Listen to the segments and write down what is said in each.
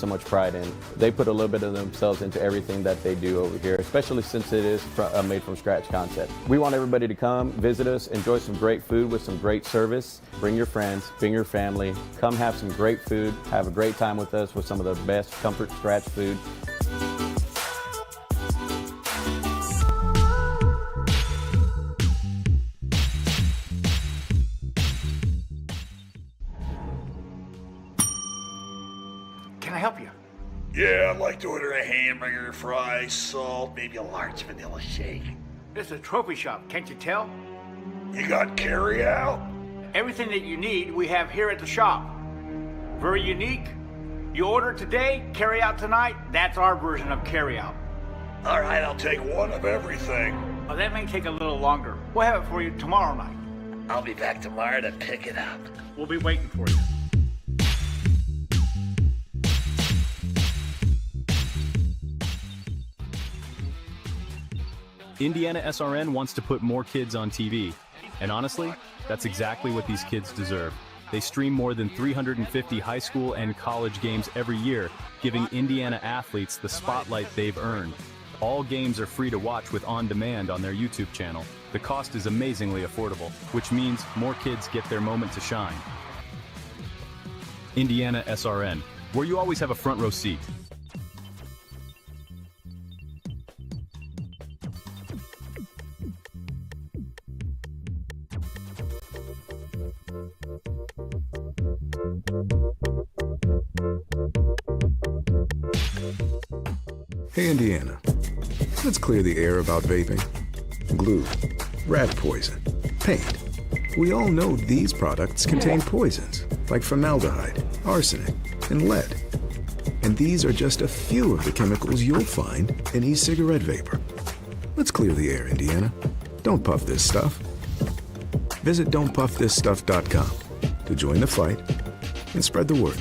so much pride in. They put a little bit of themselves into everything that they do over here, especially since it is a made from scratch concept. We want everybody to come, visit us, enjoy some great food with some great service. Bring your friends, bring your family, come have some great food, have a great time with us with some of the best comfort scratch food. Can I help you? Yeah, I'd like to order a hamburger, fries, salt, maybe a large vanilla shake. This is a trophy shop, can't you tell? You got carry out? Everything that you need, we have here at the shop. Very unique. You order today, carry out tonight. That's our version of carry out. All right, I'll take one of everything. Oh, that may take a little longer. We'll have it for you tomorrow night. I'll be back tomorrow to pick it up. We'll be waiting for you. IndianaSRN wants to put more kids on TV. And honestly, that's exactly what these kids deserve. They stream more than 350 high school and college games every year, giving Indiana athletes the spotlight they've earned. All games are free to watch with On Demand on their YouTube channel. The cost is amazingly affordable, which means more kids get their moment to shine. IndianaSRN, where you always have a front row seat. Hey Indiana, let's clear the air about vaping. Glue, rat poison, paint. We all know these products contain poisons like formaldehyde, arsenic, and lead. And these are just a few of the chemicals you'll find in e-cigarette vapor. Let's clear the air, Indiana. Don't puff this stuff. Visit don'tpuffthisstuff.com to join the fight and spread the word.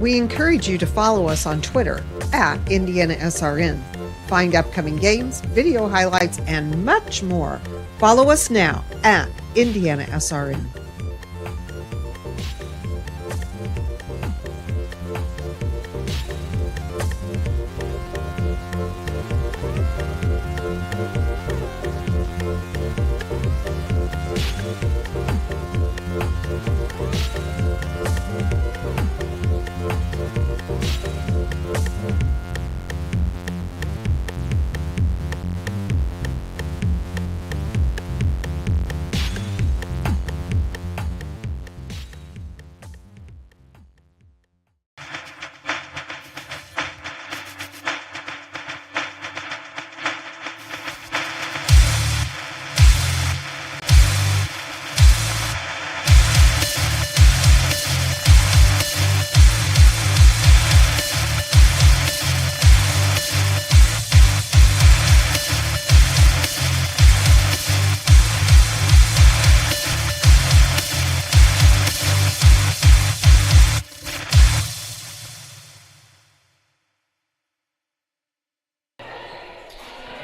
We encourage you to follow us on Twitter at IndianaSRN. Find upcoming games, video highlights, and much more. Follow us now at IndianaSRN.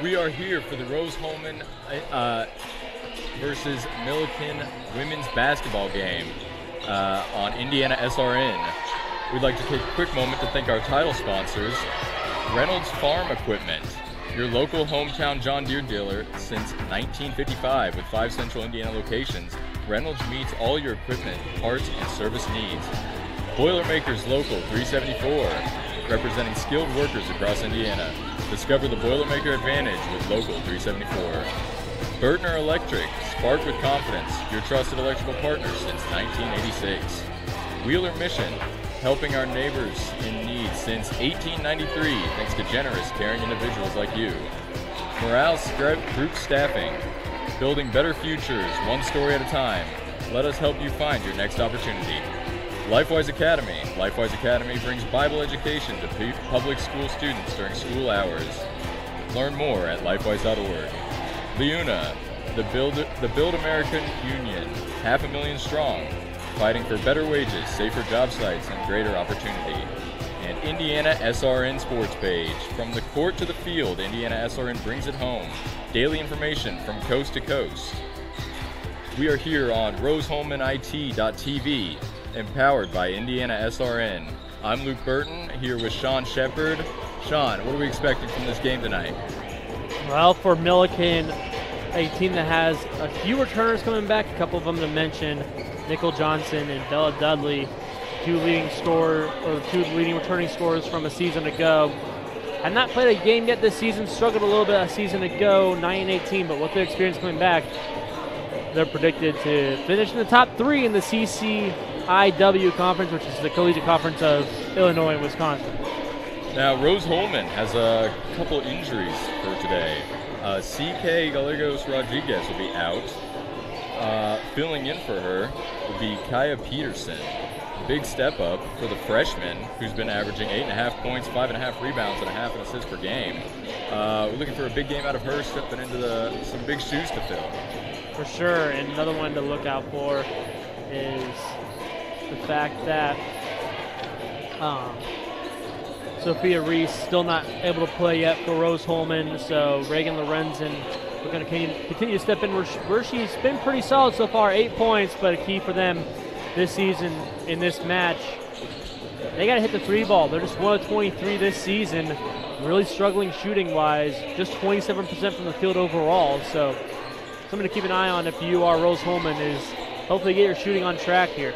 We are here for the Rose-Hulman versus Millikin women's basketball game on IndianaSRN. We'd like to take a quick moment to thank our title sponsors, Reynolds Farm Equipment, your local hometown John Deere dealer since 1955 with 5 central Indiana locations. Reynolds meets all your equipment, parts, and service needs. Boilermakers Local 374, representing skilled workers across Indiana. Discover the Boilermaker advantage with Local 374. Burtner Electric, spark with confidence, your trusted electrical partner since 1986. Wheeler Mission, helping our neighbors in need since 1893 thanks to generous, caring individuals like you. Morales Group Staffing, building better futures, one story at a time. Let us help you find your next opportunity. LifeWise Academy. LifeWise Academy brings Bible education to public school students during school hours. Learn more at lifewise.org. Leuna, the Build American Union, 500,000 strong, fighting for better wages, safer job sites, and greater opportunity. And IndianaSRN Sports Page. From the court to the field, IndianaSRN brings it home. Daily information from coast to coast. We are here on Rose-Hulman-IT.tv, empowered by IndianaSRN. I'm Luke Burton, here with Sean Shepard. Sean, what are we expecting from this game tonight? Well, for Millikin, a team that has a few returners coming back, a couple of them to mention, Nicole Johnson and Bella Dudley, two leading returning scorers from a season ago. Have not played a game yet this season, struggled a little bit a season ago, 9-18, but with their experience coming back, they're predicted to finish in the top 3 in the CCIW conference, which is the Collegiate Conference of Illinois and Wisconsin. Now, Rose-Hulman has a couple injuries for today. CK Gallegos Rodriguez will be out. Filling in for her will be Kaya Peterson. Big step up for the freshman, who's been averaging 8.5 points, 5.5 rebounds, and a half an assist per game. We're looking for a big game out of her, stepping into some big shoes to fill. For sure, and another one to look out for is the fact that Sophia Reese still not able to play yet for Rose-Hulman, so Reagan Lorenzen, we're going to continue to step in where she's been pretty solid so far, 8 points, but a key for them this season in this match. They got to hit the 3 ball. They're just 1 of 23 this season, really struggling shooting-wise, just 27% from the field overall, so something to keep an eye on if you are Rose-Hulman is hopefully get your shooting on track here.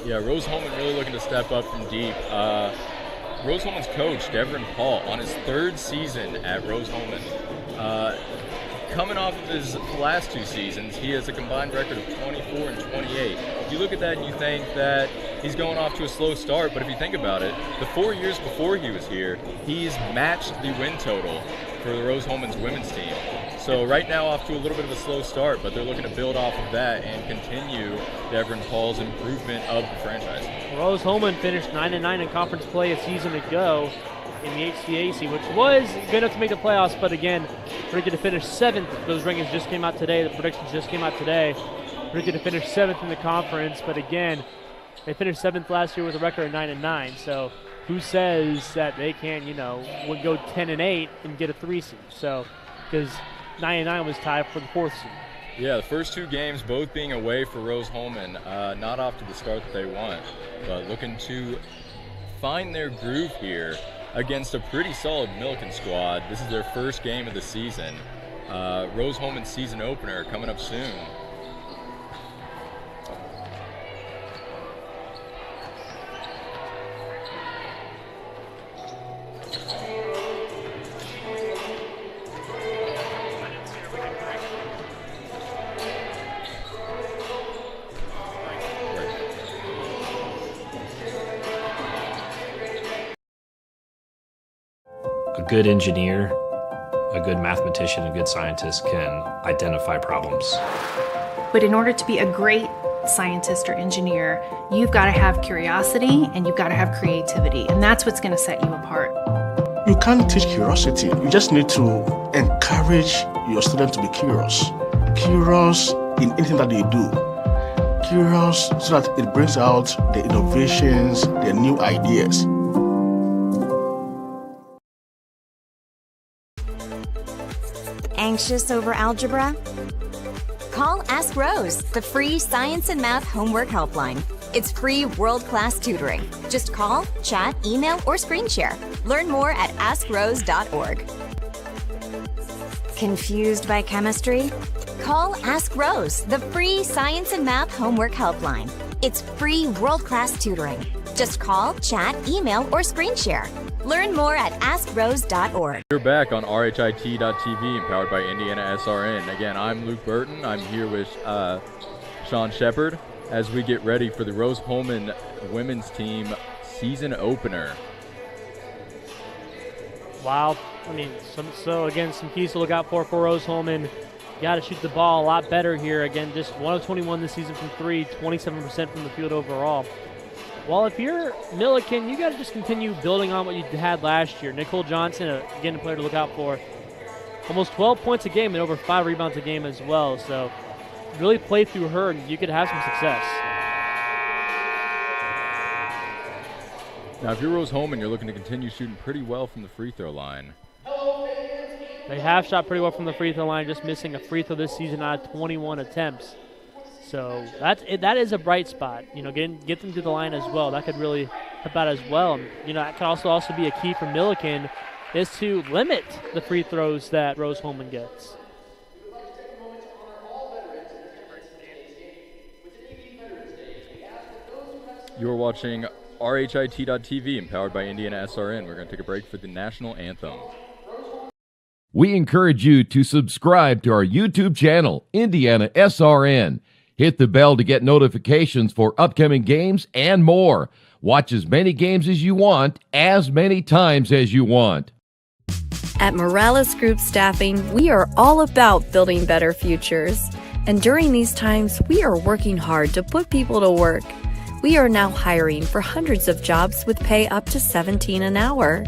Yeah, Rose-Hulman really looking to step up from deep. Rose-Hulman's coach, Devin Paul, on his 3rd season at Rose-Hulman. Coming off of his last 2 seasons, he has a combined record of 24 and 28. You look at that and you think that he's going off to a slow start, but if you think about it, the 4 years before he was here, he's matched the win total for the Rose-Hulman's women's team. So right now off to a little bit of a slow start, but they're looking to build off of that and continue Devin Paul's improvement of the franchise. Rose-Hulman finished 9-9 in conference play a season ago in the HCAC, which was good enough to make the playoffs, but again, predicted to finish 7th. Those rankings just came out today. The predictions just came out today. Predicted to finish 7th in the conference, but again, they finished 7th last year with a record of 9-9. So who says that they can, would go 10-8 and get a 3 seed? So, because 9-9 was tied for the 4th seed. Yeah, the first 2 games both being away for Rose-Hulman, not off to the start that they want, but looking to find their groove here against a pretty solid Millikin squad. This is their first game of the season. Rose-Hulman's season opener coming up soon. A good engineer, a good mathematician, a good scientist can identify problems. But in order to be a great scientist or engineer, you've got to have curiosity and you've got to have creativity, and that's what's going to set you apart. You can't teach curiosity. You just need to encourage your student to be curious. Curious in anything that they do. Curious so that it brings out the innovations, the new ideas. Anxious over algebra? Call Ask Rose, the free science and math homework helpline. It's free world-class tutoring. Just call, chat, email, or screen share. Learn more at AskRose.org. Confused by chemistry? Call Ask Rose, the free science and math homework helpline. It's free world-class tutoring. Just call, chat, email, or screen share. Learn more at AskRose.org. We're back on RHIT.tv, empowered by IndianaSRN. Again, I'm Luke Burton. I'm here with Sean Shepard as we get ready for the Rose-Hulman women's team season opener. Wow. Some keys to look out for Rose-Hulman. Got to shoot the ball a lot better here. Again, just 1 of 21 this season from 3, 27% from the field overall. Well, if you're Millikin, you got to just continue building on what you had last year. Nicole Johnson, again, a player to look out for. Almost 12 points a game and over 5 rebounds a game as well. So really play through her and you could have some success. Now, if you're Rose-Hulman, you're looking to continue shooting pretty well from the free throw line. They have shot pretty well from the free throw line, just missing a free throw this season out of 21 attempts. So that is a bright spot. Get them to the line as well. That could really help out as well. That could also be a key for Millikin, is to limit the free throws that Rose-Hulman gets. You're watching RHIT.TV, empowered by IndianaSRN. We're going to take a break for the national anthem. We encourage you to subscribe to our YouTube channel, IndianaSRN. Hit the bell to get notifications for upcoming games and more. Watch as many games as you want, as many times as you want. At Morales Group Staffing, we are all about building better futures. And during these times, we are working hard to put people to work. We are now hiring for hundreds of jobs with pay up to $17 an hour.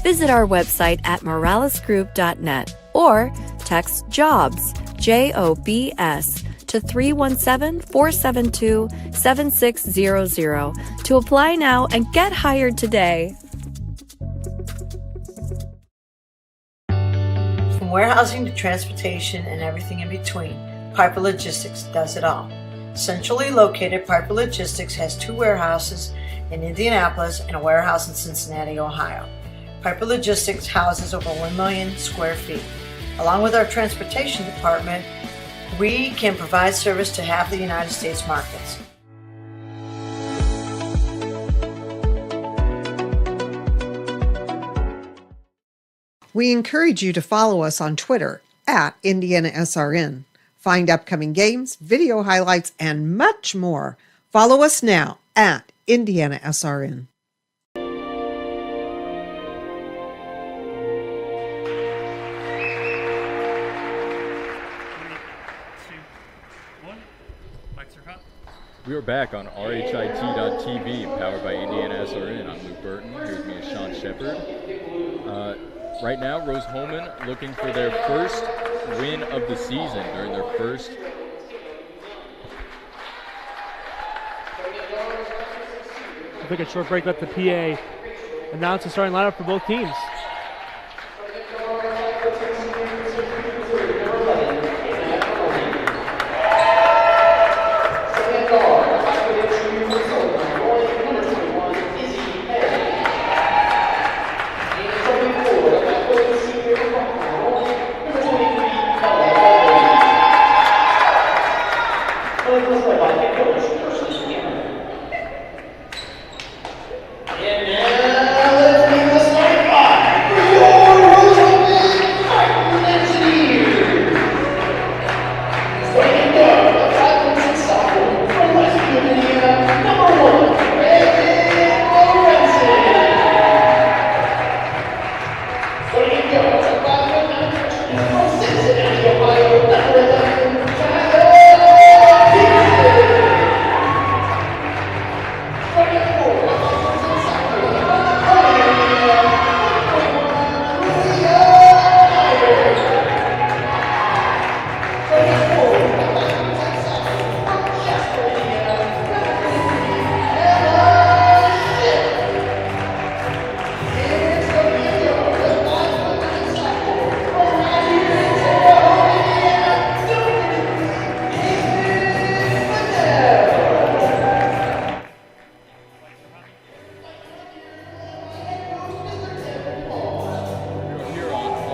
Visit our website at moralesgroup.net or text JOBS, JOBS, to 317-472-7600 to apply now and get hired today. From warehousing to transportation and everything in between, Piper Logistics does it all. Centrally located, Piper Logistics has 2 warehouses in Indianapolis and a warehouse in Cincinnati, Ohio. Piper Logistics houses over 1 million square feet. Along with our transportation department, we can provide service to half the United States markets. We encourage you to follow us on Twitter at IndianaSRN. Find upcoming games, video highlights, and much more. Follow us now at IndianaSRN. We are back on RHIT.TV, empowered by IndianaSRN. I'm Luke Burton. Here with me is Sean Shepard. Right now, Rose-Hulman looking for their first win of the season during their first. I think a short break let the PA announce the starting lineup for both teams.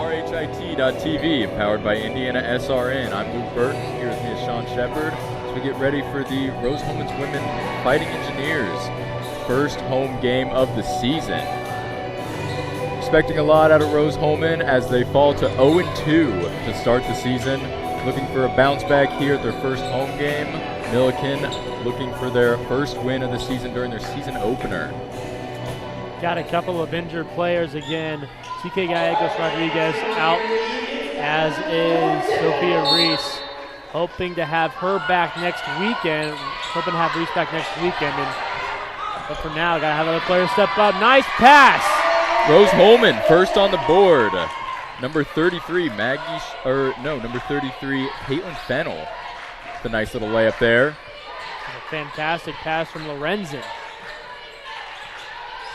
RHIT.TV, empowered by IndianaSRN. I'm Luke Burton. Here with me is Sean Shepard as we get ready for the Rose-Hulman's Women Fighting Engineers' first home game of the season. Expecting a lot out of Rose-Hulman as they fall to 0-2 to start the season. Looking for a bounce back here at their first home game. Millikin looking for their first win of the season during their season opener. Got a couple of injured players again. TK Gallegos Rodriguez out, as is Sophia Reese. Hoping to have her back next weekend. Hoping to have Reese back next weekend. But for now, got to have other players step up. Nice pass! Rose-Hulman first on the board. Number 33, number 33, Caitlin Fennell. It's a nice little layup there. A fantastic pass from Lorenzen.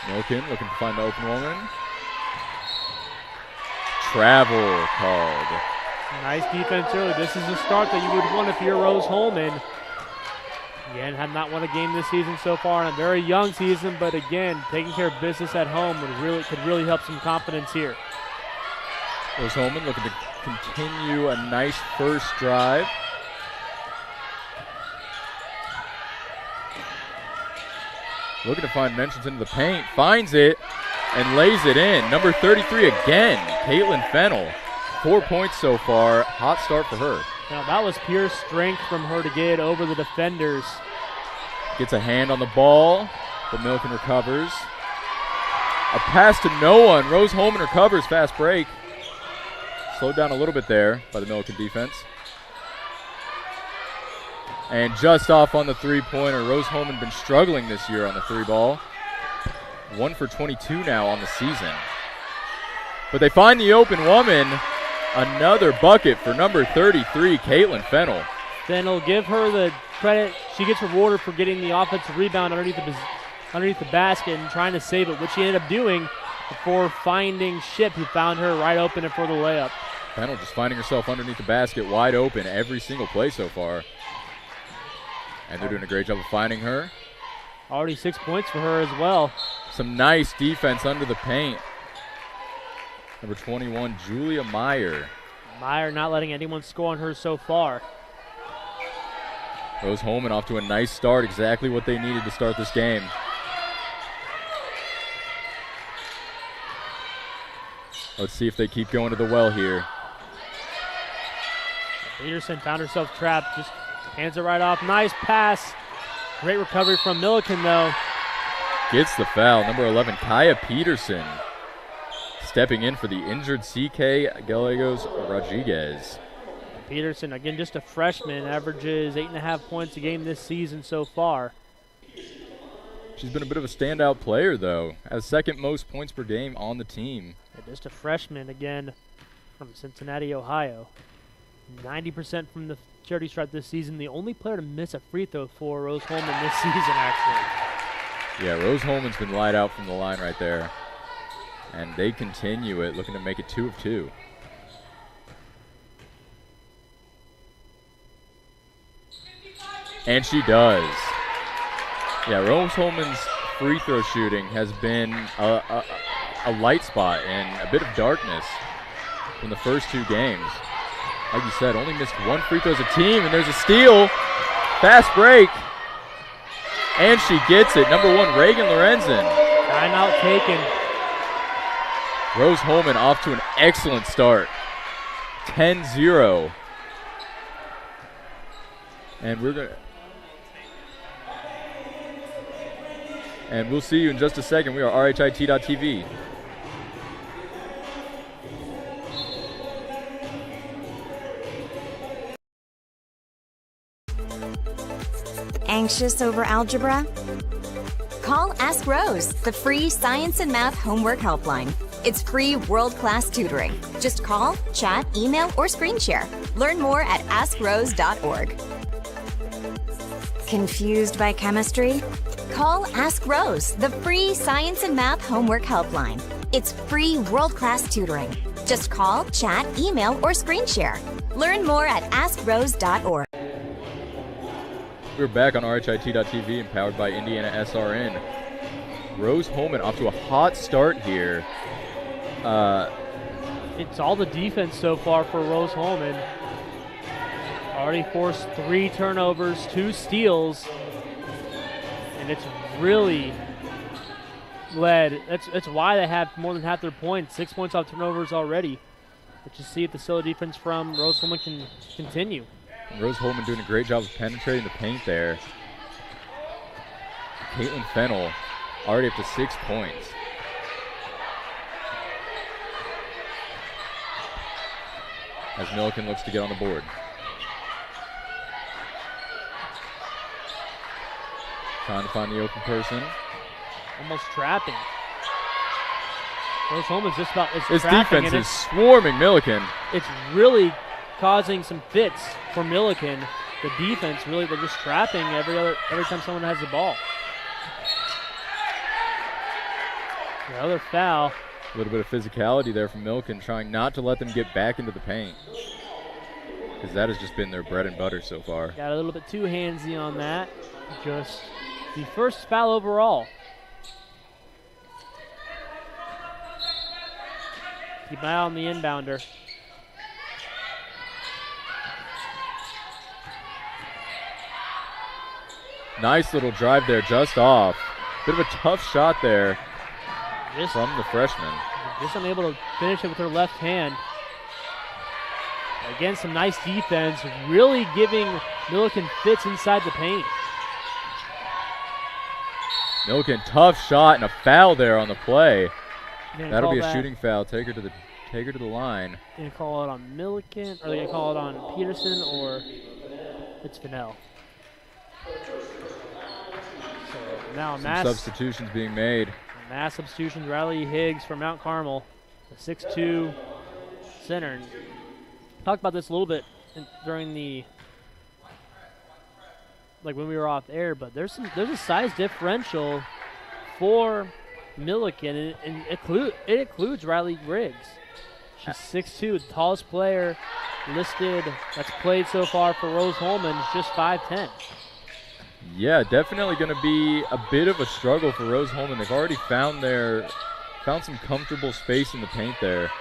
Millikin looking to find the open woman. Travel called. Nice defense early. This is the start that you would want if you're Rose-Hulman. Again, have not won a game this season so far in a very young season, but again, taking care of business at home could really help some confidence here. Rose-Hulman looking to continue a nice first drive. Looking to find mentions into the paint, finds it, and lays it in. Number 33 again, Caitlin Fennell. 4 points so far, hot start for her. Now that was pure strength from her to get over the defenders. Gets a hand on the ball, but Millikin recovers. A pass to no one, Rose-Hulman recovers, fast break. Slowed down a little bit there by the Millikin defense. And just off on the three-pointer. Rose-Hulman been struggling this year on the three ball. 1 for 22 now on the season. But they find the open woman. Another bucket for number 33, Caitlin Fennell. Fennell, give her the credit. She gets rewarded for getting the offensive rebound underneath the basket and trying to save it, which she ended up doing before finding Ship, who found her right open for the layup. Fennell just finding herself underneath the basket, wide open every single play so far. And they're doing a great job of finding her. Already 6 points for her as well. Some nice defense under the paint. Number 21, Julia Meyer. Meyer not letting anyone score on her so far. Rose-Hulman off to a nice start, exactly what they needed to start this game. Let's see if they keep going to the well here. Peterson found herself trapped, just hands it right off. Nice pass. Great recovery from Millikin, though. Gets the foul. Number 11, Kaya Peterson. Stepping in for the injured CK Gallegos Rodriguez. Peterson, again, just a freshman, averages 8.5 points a game this season so far. She's been a bit of a standout player, though. Has second most points per game on the team. Yeah, just a freshman, again, from Cincinnati, Ohio. 90% from the charity stripe this season. The only player to miss a free throw for Rose-Hulman this season, actually. Yeah, Rose-Hulman's been light out from the line right there. And they continue it, looking to make it 2 of 2. And she does. Yeah, Rose-Hulman's free throw shooting has been a light spot and a bit of darkness from the first 2 games. Like you said, only missed 1 free throw as a team, and there's a steal. Fast break. And she gets it. Number 1, Reagan Lorenzen. Timeout taken. Rose-Hulman off to an excellent start. 10-0. And we'll see you in just a second. We are RHIT.TV. Anxious over algebra? Call Ask Rose, the free science and math homework helpline. It's free world-class tutoring. Just call, chat, email, or screen share. Learn more at AskRose.org. Confused by chemistry? Call Ask Rose, the free science and math homework helpline. It's free world-class tutoring. Just call, chat, email, or screen share. Learn more at AskRose.org. We're back on RHIT.TV and powered by IndianaSRN. Rose-Hulman off to a hot start here. It's all the defense so far for Rose-Hulman. Already forced 3 turnovers, 2 steals, and it's really led. That's why they have more than half their points. 6 points off turnovers already. Let's just see if the solid defense from Rose-Hulman can continue. Rose-Hulman doing a great job of penetrating the paint there. Caitlin Fennell already up to 6 points. As Millikin looks to get on the board. Trying to find the open person. Almost trapping. Rose-Hulman's just about This defense is swarming Millikin. It's really causing some fits for Millikin. The defense, really, they're just trapping every time someone has the ball. Another foul. A little bit of physicality there from Millikin, trying not to let them get back into the paint. because that has just been their bread and butter so far. Got a little bit too handsy on that. Just the first foul overall. Keep an eye on the inbounder. Nice little drive there, just off. Bit of a tough shot there from the freshman. Just unable to finish it with her left hand. Again, some nice defense, really giving Millikin fits inside the paint. Millikin, tough shot and a foul there on the play. That'll be a that shooting foul. Take her to the line. They're gonna call it on Millikin, or are they gonna call it on Peterson, or it's Fennell? So now Some substitutions being made. Mass substitutions. Riley Higgs from Mount Carmel, the 6'2" center. And talked about this a little bit during the when we were off air, but there's a size differential for Millikin, and it includes Riley Riggs. She's 6'2", the tallest player listed that's played so far for Rose-Hulman, just 5'10". Yeah, definitely going to be a bit of a struggle for Rose-Hulman. They've already found some comfortable space in the paint there.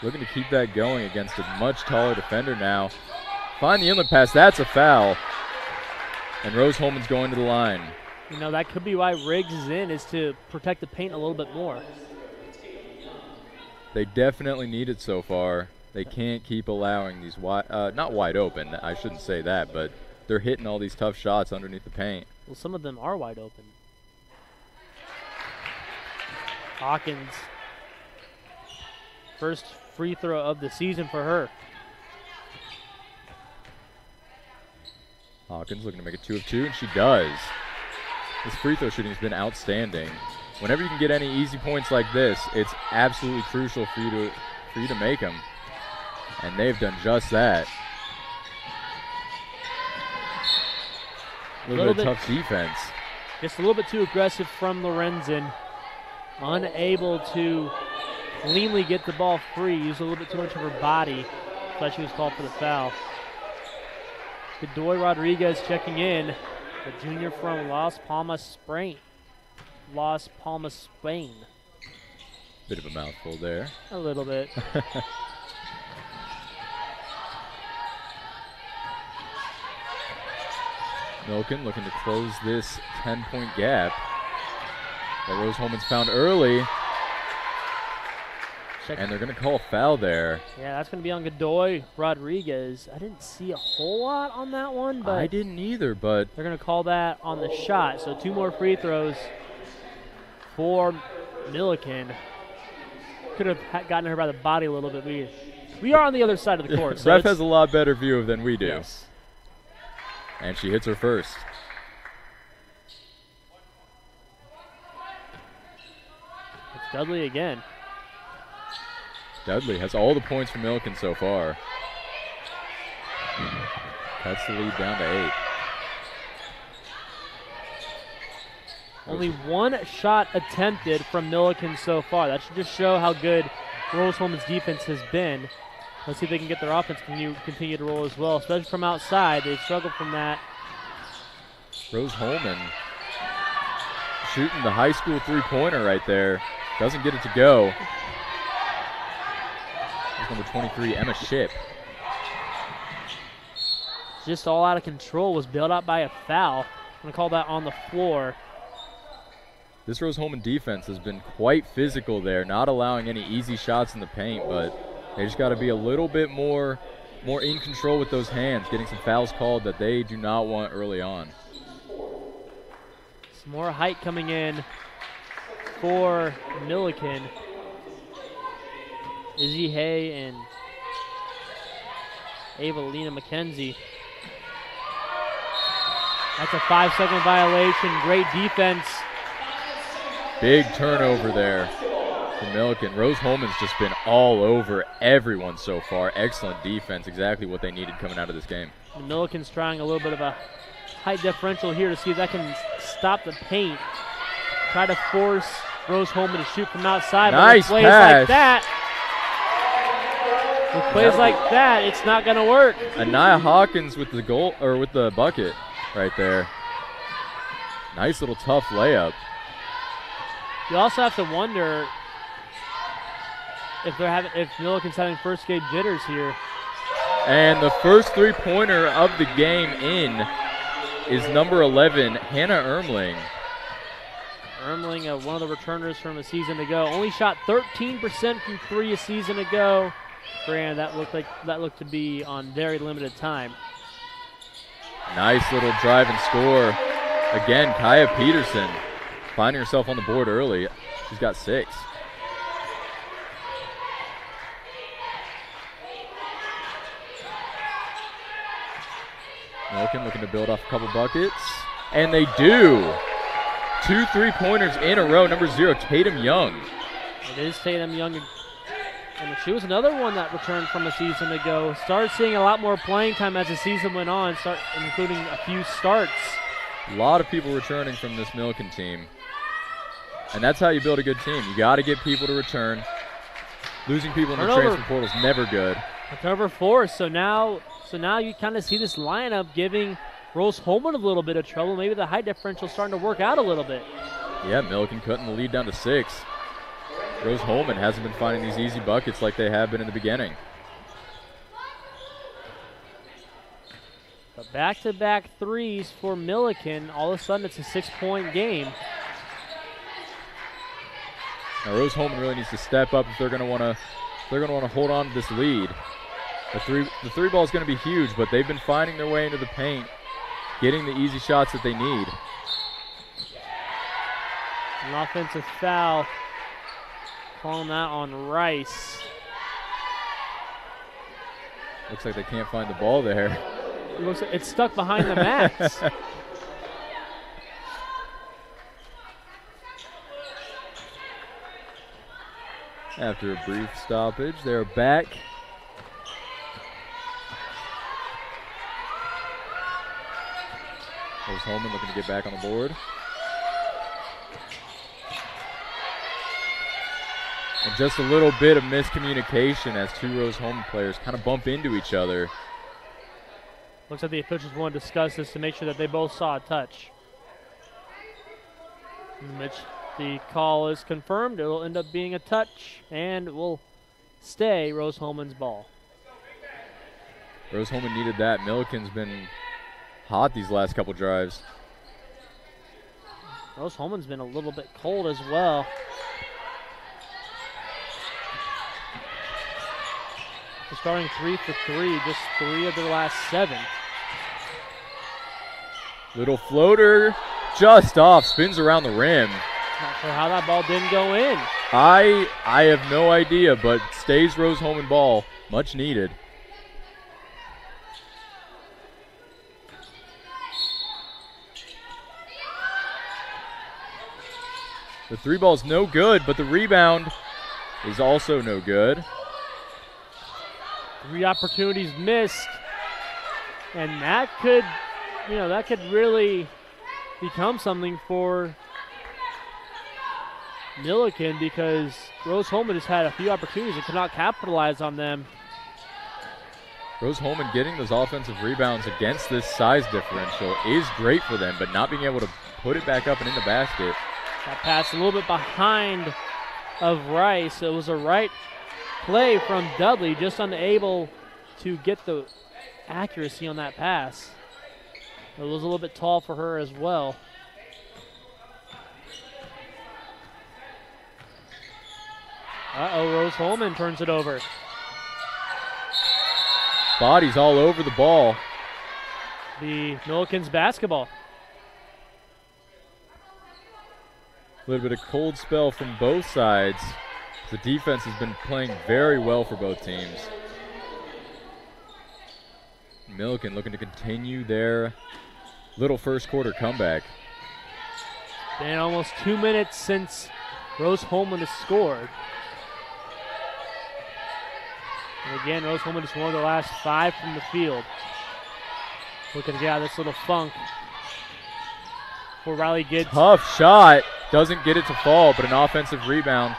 Looking to keep that going against a much taller defender now. Find the inlet pass. That's a foul. And Rose-Hulman's going to the line. You know, that could be why Riggs is in, is to protect the paint a little bit more. They definitely need it so far. They can't keep allowing these not wide open, I shouldn't say that, but they're hitting all these tough shots underneath the paint. Well, some of them are wide open. Hawkins, first free throw of the season for her. Hawkins looking to make it 2 of 2, and she does. This free throw shooting has been outstanding. Whenever you can get any easy points like this, it's absolutely crucial for you to make them. And they've done just that. A little bit of tough defense. Just a little bit too aggressive from Lorenzen. Unable to cleanly get the ball free. Used a little bit too much of her body. Thought she was called for the foul. Godoy Rodriguez checking in. The junior from Las Palmas, Spain. Bit of a mouthful there. A little bit. Millikin looking to close this 10-point gap that Rose-Hulman's found early. And they're going to call a foul there. Yeah, that's going to be on Godoy Rodriguez. I didn't see a whole lot on that one, but I didn't either, but they're going to call that on the shot. So 2 more free throws for Millikin. Could have gotten her by the body a little bit. We are on the other side of the court. So Ref has a lot better view than we do. Yes. And she hits her first. It's Dudley again. Dudley has all the points for Millikin so far. Cuts the lead down to 8. Only 1 shot attempted from Millikin so far. That should just show how good Rose-Hulman's defense has been. Let's see if they can get their offense continue to roll as well, especially from outside. They've struggled from that. Rose-Hulman shooting the high school three-pointer right there. Doesn't get it to go. That's number 23, Emma Shipp. Just all out of control. Was bailed out by a foul. I'm going to call that on the floor. This Rose-Hulman defense has been quite physical there, not allowing any easy shots in the paint, but they just got to be a little bit more in control with those hands, getting some fouls called that they do not want early on. Some more height coming in for Millikin. Izzy Hay and Evelina McKenzie. That's a 5-second violation. Great defense. Big turnover there for Millikin. Rose-Hulman's just been all over everyone so far. Excellent defense, exactly what they needed coming out of this game. And Millikin's trying a little bit of a height differential here to see if that can stop the paint. Try to force Rose-Hulman to shoot from outside. Nice plays pass. like that. With plays like that, it's not going to work. Anaya Hawkins with the goal, or with the bucket right there. Nice little tough layup. You also have to wonder if Millikin's having first game jitters here. And the first three-pointer of the game in is number 11, Hannah Ermling. Ermling, one of the returners from a season ago, only shot 13% from three a season ago. Granted, that looked to be on very limited time. Nice little drive and score. Again, Kaya Peterson finding herself on the board early. She's got 6. Millikin looking to build off a couple buckets. And they do. 2 3-pointers in a row. Number 0, Tatum Young. It is Tatum Young. And she was another one that returned from a season ago. Started seeing a lot more playing time as the season went on, including a few starts. A lot of people returning from this Millikin team. And that's how you build a good team. You got to get people to return. Losing people in the transfer portal is never good. Turnover 4, so now you kind of see this lineup giving Rose-Hulman a little bit of trouble. Maybe the height differential starting to work out a little bit. Yeah, Millikin cutting the lead down to 6. Rose-Hulman hasn't been finding these easy buckets like they have been in the beginning. But back-to-back threes for Millikin. All of a sudden, it's a 6-point game. Now Rose-Hulman really needs to step up if they're going to want to hold on to this lead. The three ball is going to be huge, but they've been finding their way into the paint, getting the easy shots that they need. An offensive foul. Calling that on Rice. Looks like they can't find the ball there. It looks like it's stuck behind the mats. After a brief stoppage, they're back. Rose-Hulman looking to get back on the board. And just a little bit of miscommunication as 2 Rose-Hulman players kind of bump into each other. Looks like the officials want to discuss this to make sure that they both saw a touch. In which the call is confirmed. It will end up being a touch and will stay Rose-Hulman's ball. Rose-Hulman needed that. Millikin's been hot these last couple drives. Rose-Hulman's been a little bit cold as well. They're starting 3 for 3, just 3 of their last 7. Little floater, just off, spins around the rim. Not sure how that ball didn't go in. I have no idea, but stays Rose-Hulman ball, much needed. The 3 ball's no good, but the rebound is also no good. 3 opportunities missed, and that could really become something for Millikin because Rose-Hulman has had a few opportunities and could not capitalize on them. Rose-Hulman getting those offensive rebounds against this size differential is great for them, but not being able to put it back up and in the basket. That pass a little bit behind of Rice. It was a right play from Dudley, just unable to get the accuracy on that pass. It was a little bit tall for her as well. Rose-Hulman turns it over. Bodies all over the ball. The Millikin's basketball. A little bit of cold spell from both sides. The defense has been playing very well for both teams. Millikin looking to continue their little first quarter comeback. Been almost 2 minutes since Rose-Hulman has scored. And again, Rose-Hulman is one of the last 5 from the field. Looking to get out of this little funk for Riley Gibbs. Tough shot. Doesn't get it to fall, but an offensive rebound.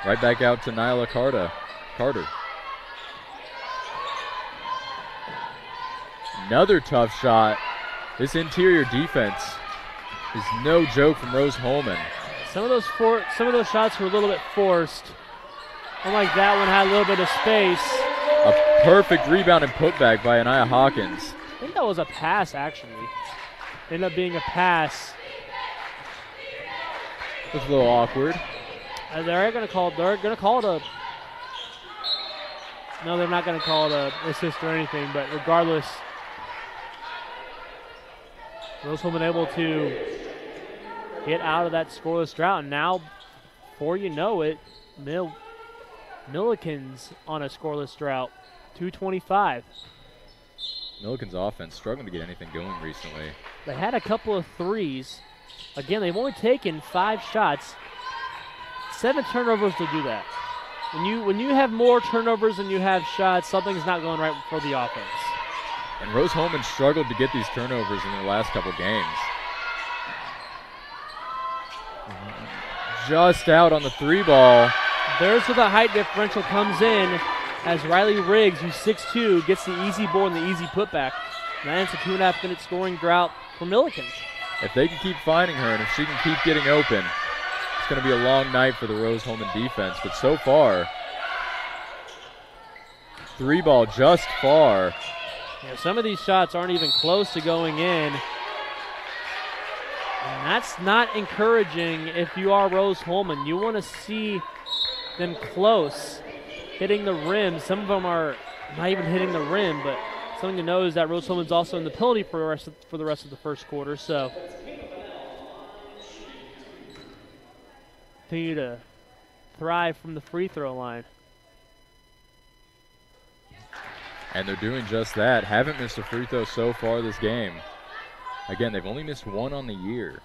Right back out to Nyla Carter. Another tough shot. This interior defense is no joke from Rose-Hulman. Some of those shots were a little bit forced. Unlike that one had a little bit of space. A perfect rebound and putback by Anaya Hawkins. I think that was a pass, actually. Ended up being a pass. It was a little awkward. They're gonna call it a. No, they're not gonna call it a assist or anything. But regardless, Rose-Hulman able to get out of that scoreless drought. And now, before you know it, Millikin's on a scoreless drought, 2:25. Millikin's offense struggling to get anything going recently. They had a couple of threes. Again, they've only taken 5 shots. 7 turnovers to do that. When you have more turnovers than you have shots, something's not going right for the offense. And Rose-Hulman struggled to get these turnovers in their last couple games. Just out on the 3 ball. There's where the height differential comes in as Riley Riggs, who's 6'2", gets the easy board and the easy putback. That ends a 2.5-minute scoring drought for Millikin. If they can keep finding her and if she can keep getting open, it's going to be a long night for the Rose-Hulman defense. But so far, 3 ball just far. Yeah, some of these shots aren't even close to going in. And that's not encouraging if you are Rose-Hulman. You want to see them close, hitting the rim. Some of them are not even hitting the rim, but something to know is that Rose-Hulman's also in the penalty for the rest of the first quarter. So continue to thrive from the free throw line. And they're doing just that. Haven't missed a free throw so far this game. Again, they've only missed 1 on the year.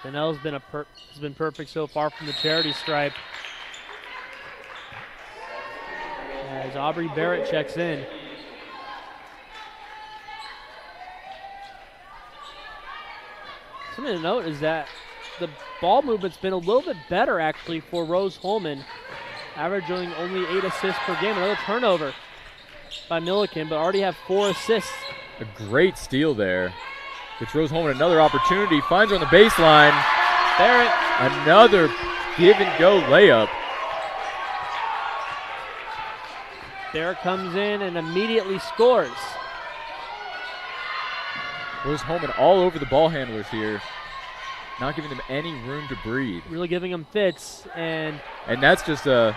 Donnell's been has been perfect so far from the charity stripe. As Aubrey Barrett checks in. Something to note is that the ball movement's been a little bit better actually for Rose-Hulman, averaging only 8 assists per game. Another turnover by Millikin, but already have 4 assists. A great steal there. Gets Rose-Hulman another opportunity. Finds her on the baseline. Barrett. Another give-and-go layup. Barrett comes in and immediately scores. Rose-Hulman all over the ball handlers here. Not giving them any room to breathe. Really giving them fits. And that's just a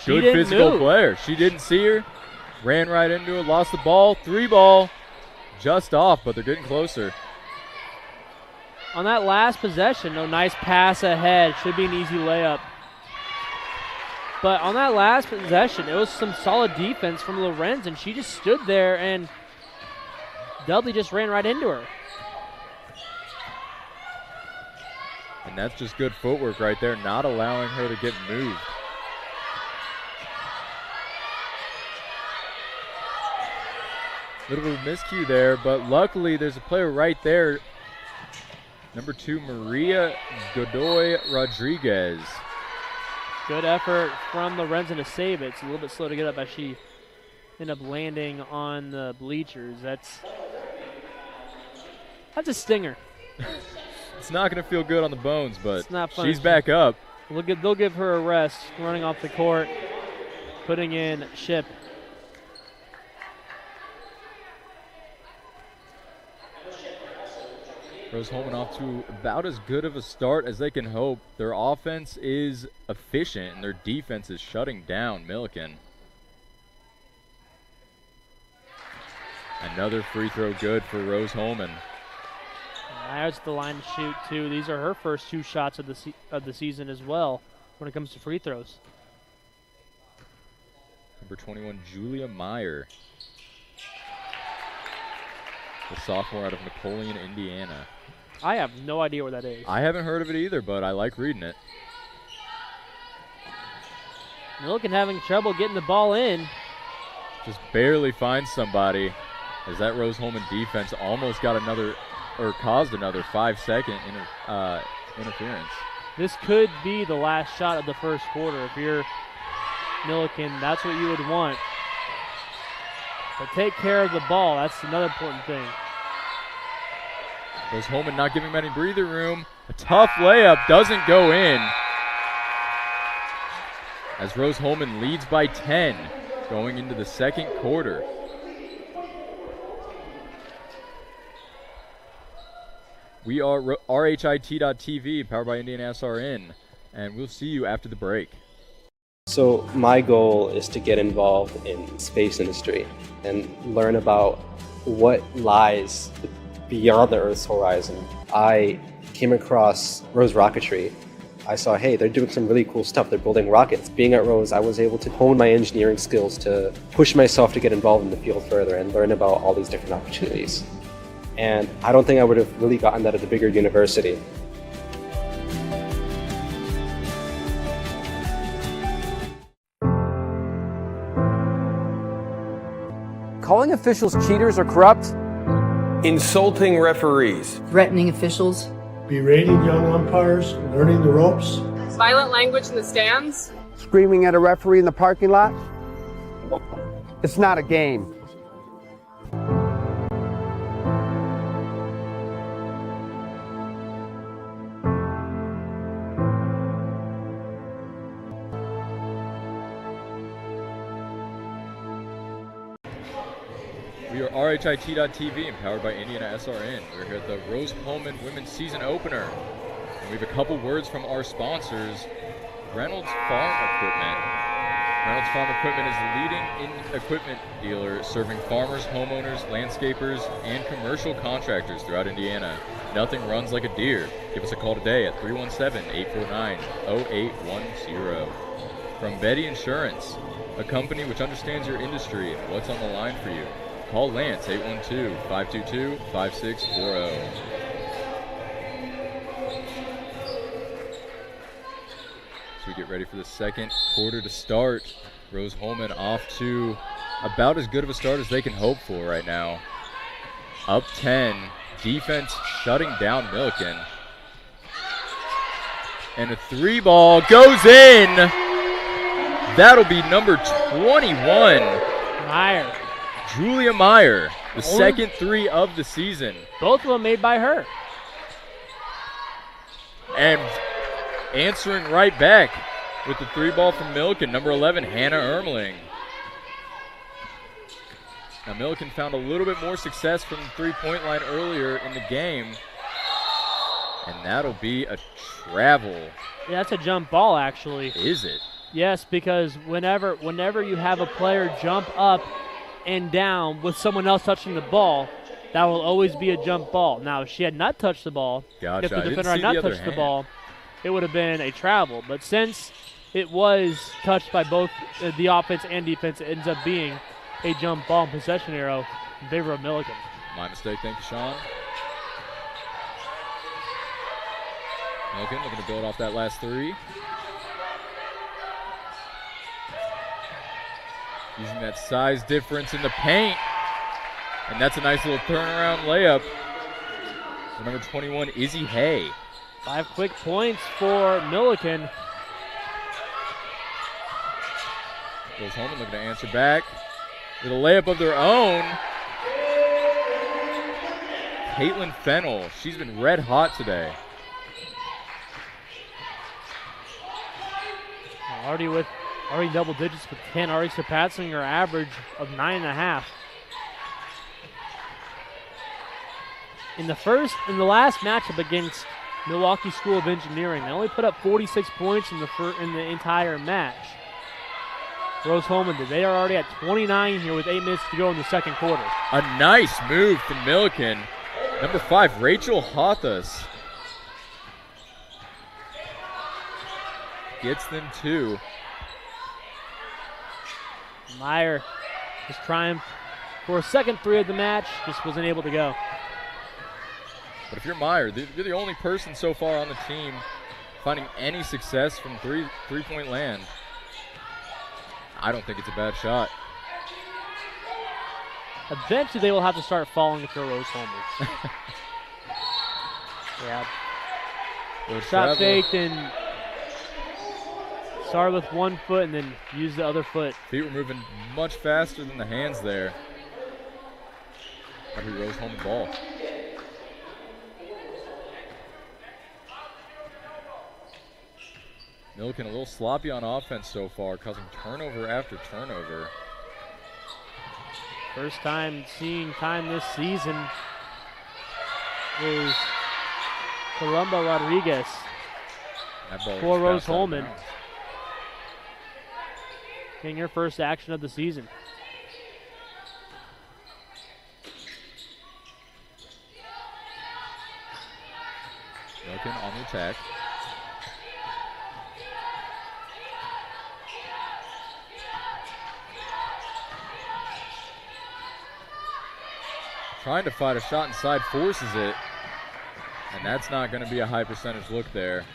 good physical player. She didn't see her. Ran right into it. Lost the ball. 3 ball. Just off, but they're getting closer. On that last possession, no nice pass ahead. Should be an easy layup. But on that last possession, it was some solid defense from Lorenz, and she just stood there, and Dudley just ran right into her. And that's just good footwork right there, not allowing her to get moved. Little bit of miscue there, but luckily there's a player right there. Number 2, Maria Godoy Rodriguez. Good effort from Lorenzen to save it. It's a little bit slow to get up as she ended up landing on the bleachers. That's a stinger. It's not going to feel good on the bones, but it's not fun. She's back up. They'll give her a rest, running off the court, putting in Ship. Rose-Hulman off to about as good of a start as they can hope. Their offense is efficient, and their defense is shutting down Millikin. Another free throw good for Rose-Hulman. There's the line to shoot, too. These are her first 2 shots of the season as well when it comes to free throws. Number 21, Julia Meyer. The sophomore out of Napoleon, Indiana. I have no idea where that is. I haven't heard of it either, but I like reading it. Millikin having trouble getting the ball in. Just barely finds somebody as that Rose-Hulman defense almost got another, or caused another 5-second interference. This could be the last shot of the first quarter. If you're Millikin, that's what you would want. But take care of the ball. That's another important thing. Rose-Hulman not giving him any breather room. A tough layup doesn't go in. As Rose-Hulman leads by 10 going into the second quarter. We are RHIT.TV, powered by IndianaSRN, and we'll see you after the break. So my goal is to get involved in space industry and learn about what lies beyond the Earth's horizon. I came across Rose Rocketry. I saw, hey, they're doing some really cool stuff. They're building rockets. Being at Rose, I was able to hone my engineering skills to push myself to get involved in the field further and learn about all these different opportunities. And I don't think I would have really gotten that at a bigger university. Calling officials cheaters or corrupt, insulting referees, threatening officials, berating young umpires, learning the ropes, violent language in the stands, screaming at a referee in the parking lot. It's not a game. We are RHIT.TV and powered by IndianaSRN. We're here at the Rose-Hulman Women's Season Opener. And we have a couple words from our sponsors, Reynolds Farm Equipment. Reynolds Farm Equipment is the leading equipment dealer serving farmers, homeowners, landscapers, and commercial contractors throughout Indiana. Nothing runs like a deer. Give us a call today at 317-849-0810. From Betty Insurance, a company which understands your industry and what's on the line for you. Call Lance, 812-522-5640. So we get ready for the second quarter to start. Rose-Hulman off to about as good of a start as they can hope for right now. Up 10, defense shutting down Millikin. And a three ball goes in. That'll be number 21. Meyer. Julia Meyer, the second three of the season. Both of them made by her. And answering right back with the three ball from Millikin, number 11, Hannah Ermling. Now Millikin found a little bit more success from the three-point line earlier in the game. And that'll be a travel. Yeah, that's a jump ball, actually. Is it? Yes, because whenever you have a player jump up and down with someone else touching the ball, that will always be a jump ball. Now, if she had not touched the ball, gotcha. if the defender had not touched the ball, it would have been a travel. But since it was touched by both the offense and defense, it ends up being a jump ball and possession arrow in favor of Millikin. My mistake, thank you, Sean. Millikin looking to build off that last three. Using that size difference in the paint. And that's a nice little turnaround layup for number 21, Izzy Hay. 5 quick points for Millikin. Rose-Hulman looking to answer back with a layup of their own. Caitlin Fennell, she's been red hot today. Already double digits with 10, already surpassing her average of 9.5. In the last matchup against Milwaukee School of Engineering, they only put up 46 points in the entire match. Rose-Hulman did. They are already at 29 here with 8 minutes to go in the second quarter. A nice move from Millikin. Number 5, Rachel Hothus. Gets them 2. Meyer was trying for a second three of the match, just wasn't able to go. But if you're Meyer, you're the only person so far on the team finding any success from three-point land. I don't think it's a bad shot. Eventually they will have to start falling if they're Rose-Hulman. Yeah. Shot faked and started with one foot and then used the other foot. Feet were moving much faster than the hands there. That'll be Rose-Hulman ball. Millikin a little sloppy on offense so far, causing turnover after turnover. First time seeing time this season is Columba Rodriguez for Rose-Hulman. Getting her first action of the season. Millikin on the attack. Trying to fight a shot inside, forces it. And that's not going to be a high percentage look there.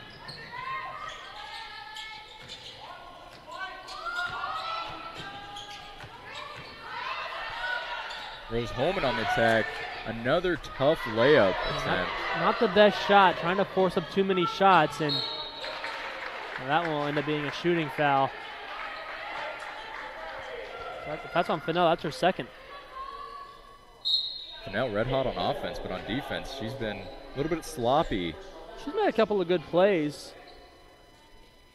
Rose-Hulman on the attack. Another tough layup attempt. Not the best shot, trying to force up too many shots, and that one will end up being a shooting foul. If that's on Fennell, that's her second. Fennell red hot on offense, but on defense, she's been a little bit sloppy. She's made a couple of good plays,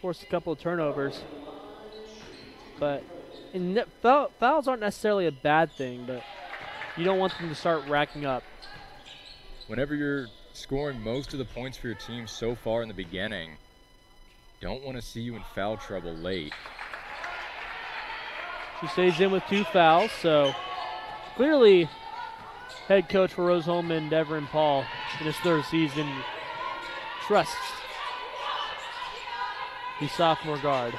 forced a couple of turnovers, but fouls aren't necessarily a bad thing, but you don't want them to start racking up. Whenever you're scoring most of the points for your team so far in the beginning, don't want to see you in foul trouble late. She stays in with 2 fouls, so clearly head coach for Rose-Hulman, Devin Paul, in his 3rd season, trusts the sophomore guard.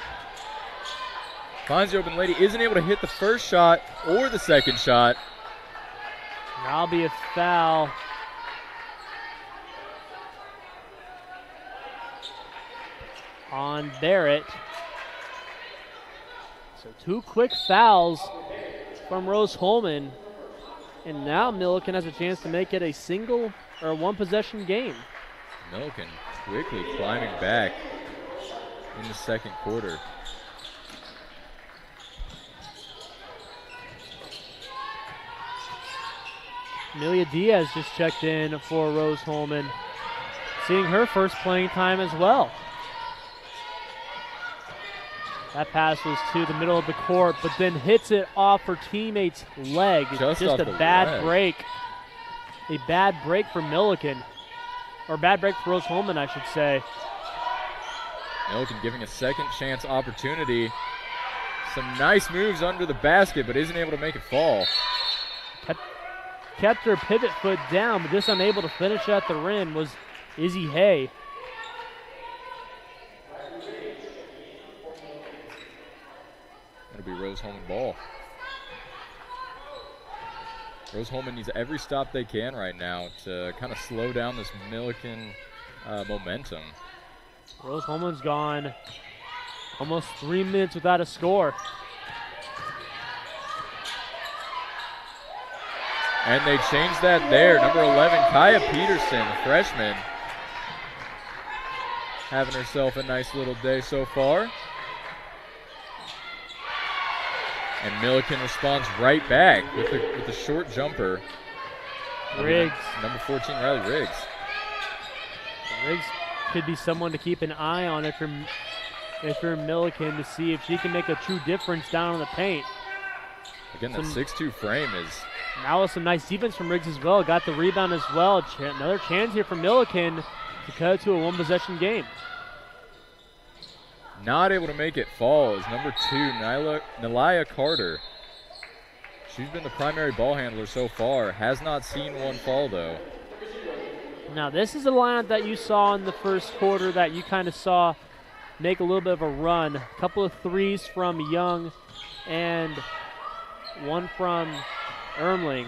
Finds the open lady, isn't able to hit the first shot or the second shot. That'll be a foul. On Barrett. So 2 quick fouls from Rose-Hulman. And now Millikin has a chance to make it a single or 1-possession game. Millikin quickly climbing back in the second quarter. Amelia Diaz just checked in for Rose-Hulman, seeing her first playing time as well. That pass was to the middle of the court, but then hits it off her teammate's leg. Just a bad break. A bad break for Millikin. Or bad break for Rose-Hulman, I should say. Millikin giving a second chance opportunity. Some nice moves under the basket, but isn't able to make it fall. Kept her pivot foot down, but just unable to finish at the rim was Izzy Hay. That'll be Rose-Hulman ball. Rose-Hulman needs every stop they can right now to kind of slow down this Millikin momentum. Rose-Hulman's gone almost 3 minutes without a score. And they changed that there. Number 11, Kaya Peterson, the freshman, having herself a nice little day so far. And Millikin responds right back with the short jumper. Riggs. Number 14, Riley Riggs. Riggs could be someone to keep an eye on if you're Millikin, to see if she can make a true difference down in the paint. Again, that 6'2" frame is... Now with some nice defense from Riggs as well. Got the rebound as well. Another chance here for Millikin to cut it to a 1-possession game. Not able to make it fall is number 2, Nelia Carter. She's been the primary ball handler so far. Has not seen one fall, though. Now, this is a lineup that you saw in the first quarter that you kind of saw make a little bit of a run. A couple of threes from Young and one from Ermling.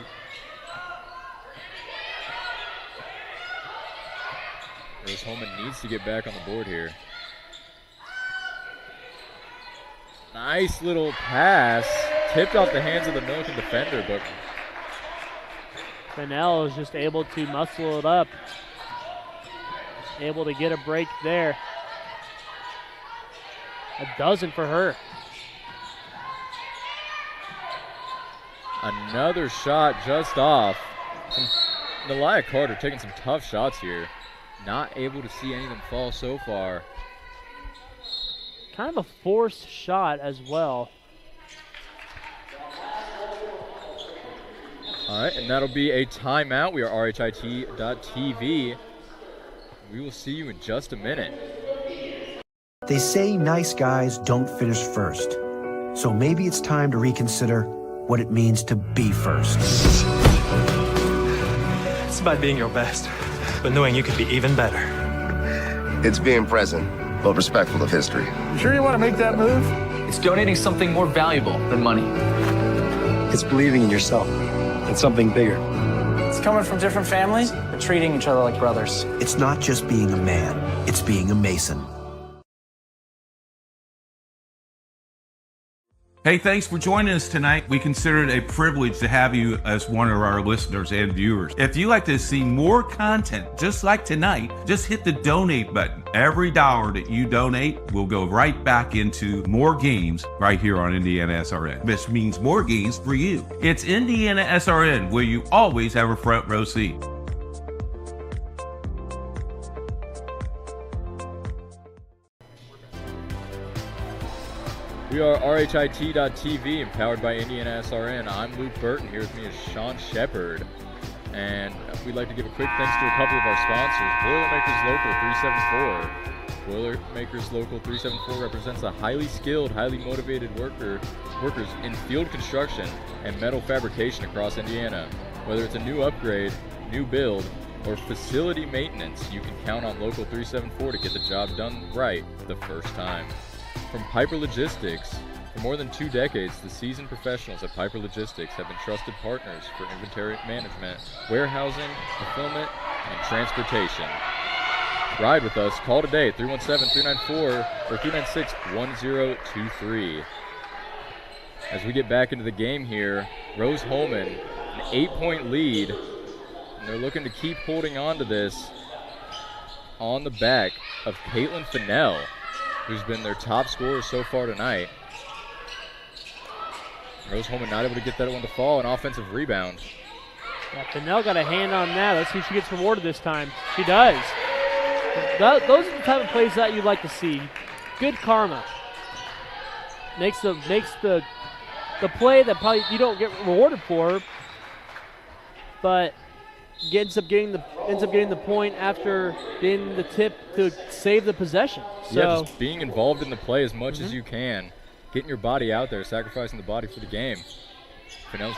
Rose-Hulman needs to get back on the board here. Nice little pass. Tipped off the hands of the Millikin defender, but Fennell is just able to muscle it up. Able to get a break there. A dozen for her. Another shot just off. Nelia Carter taking some tough shots here. Not able to see any of them fall so far. Kind of a forced shot as well. All right, and that'll be a timeout. We are RHIT.TV. We will see you in just a minute. They say nice guys don't finish first. So maybe it's time to reconsider what it means to be first. It's about being your best, but knowing you could be even better. It's being present, but respectful of history. You sure you want to make that move? It's donating something more valuable than money. It's believing in yourself and something bigger. It's coming from different families, but treating each other like brothers. It's not just being a man, it's being a Mason. Hey, thanks for joining us tonight. We consider it a privilege to have you as one of our listeners and viewers. If you'd like to see more content just like tonight, just hit the donate button. Every dollar that you donate will go right back into more games right here on IndianaSRN, which means more games for you. It's IndianaSRN, where you always have a front row seat. We are RHIT.TV and powered by IndianaSRN. I'm Luke Burton. Here with me is Sean Shepard. And we'd like to give a quick thanks to a couple of our sponsors. Boilermakers Local 374. Boilermakers Local 374 represents the highly skilled, highly motivated workers in field construction and metal fabrication across Indiana. Whether it's a new upgrade, new build, or facility maintenance, you can count on Local 374 to get the job done right the first time. From Piper Logistics, for more than 2 decades, the seasoned professionals at Piper Logistics have been trusted partners for inventory management, warehousing, fulfillment, and transportation. Ride with us. Call today, 317-394 or 396-1023. As we get back into the game here, Rose-Hulman, an 8-point lead, and they're looking to keep holding on to this on the back of Caitlin Fennell, who's been their top scorer so far tonight. Rose-Hulman not able to get that one to fall. An offensive rebound. Yeah, Fennell got a hand on that. Let's see if she gets rewarded this time. She does. Those are the type of plays that you'd like to see. Good karma. Makes the play that probably you don't get rewarded for, but ends up getting the point after getting the tip to save the possession. So, yeah, just being involved in the play as much as you can, getting your body out there, sacrificing the body for the game. Fennell's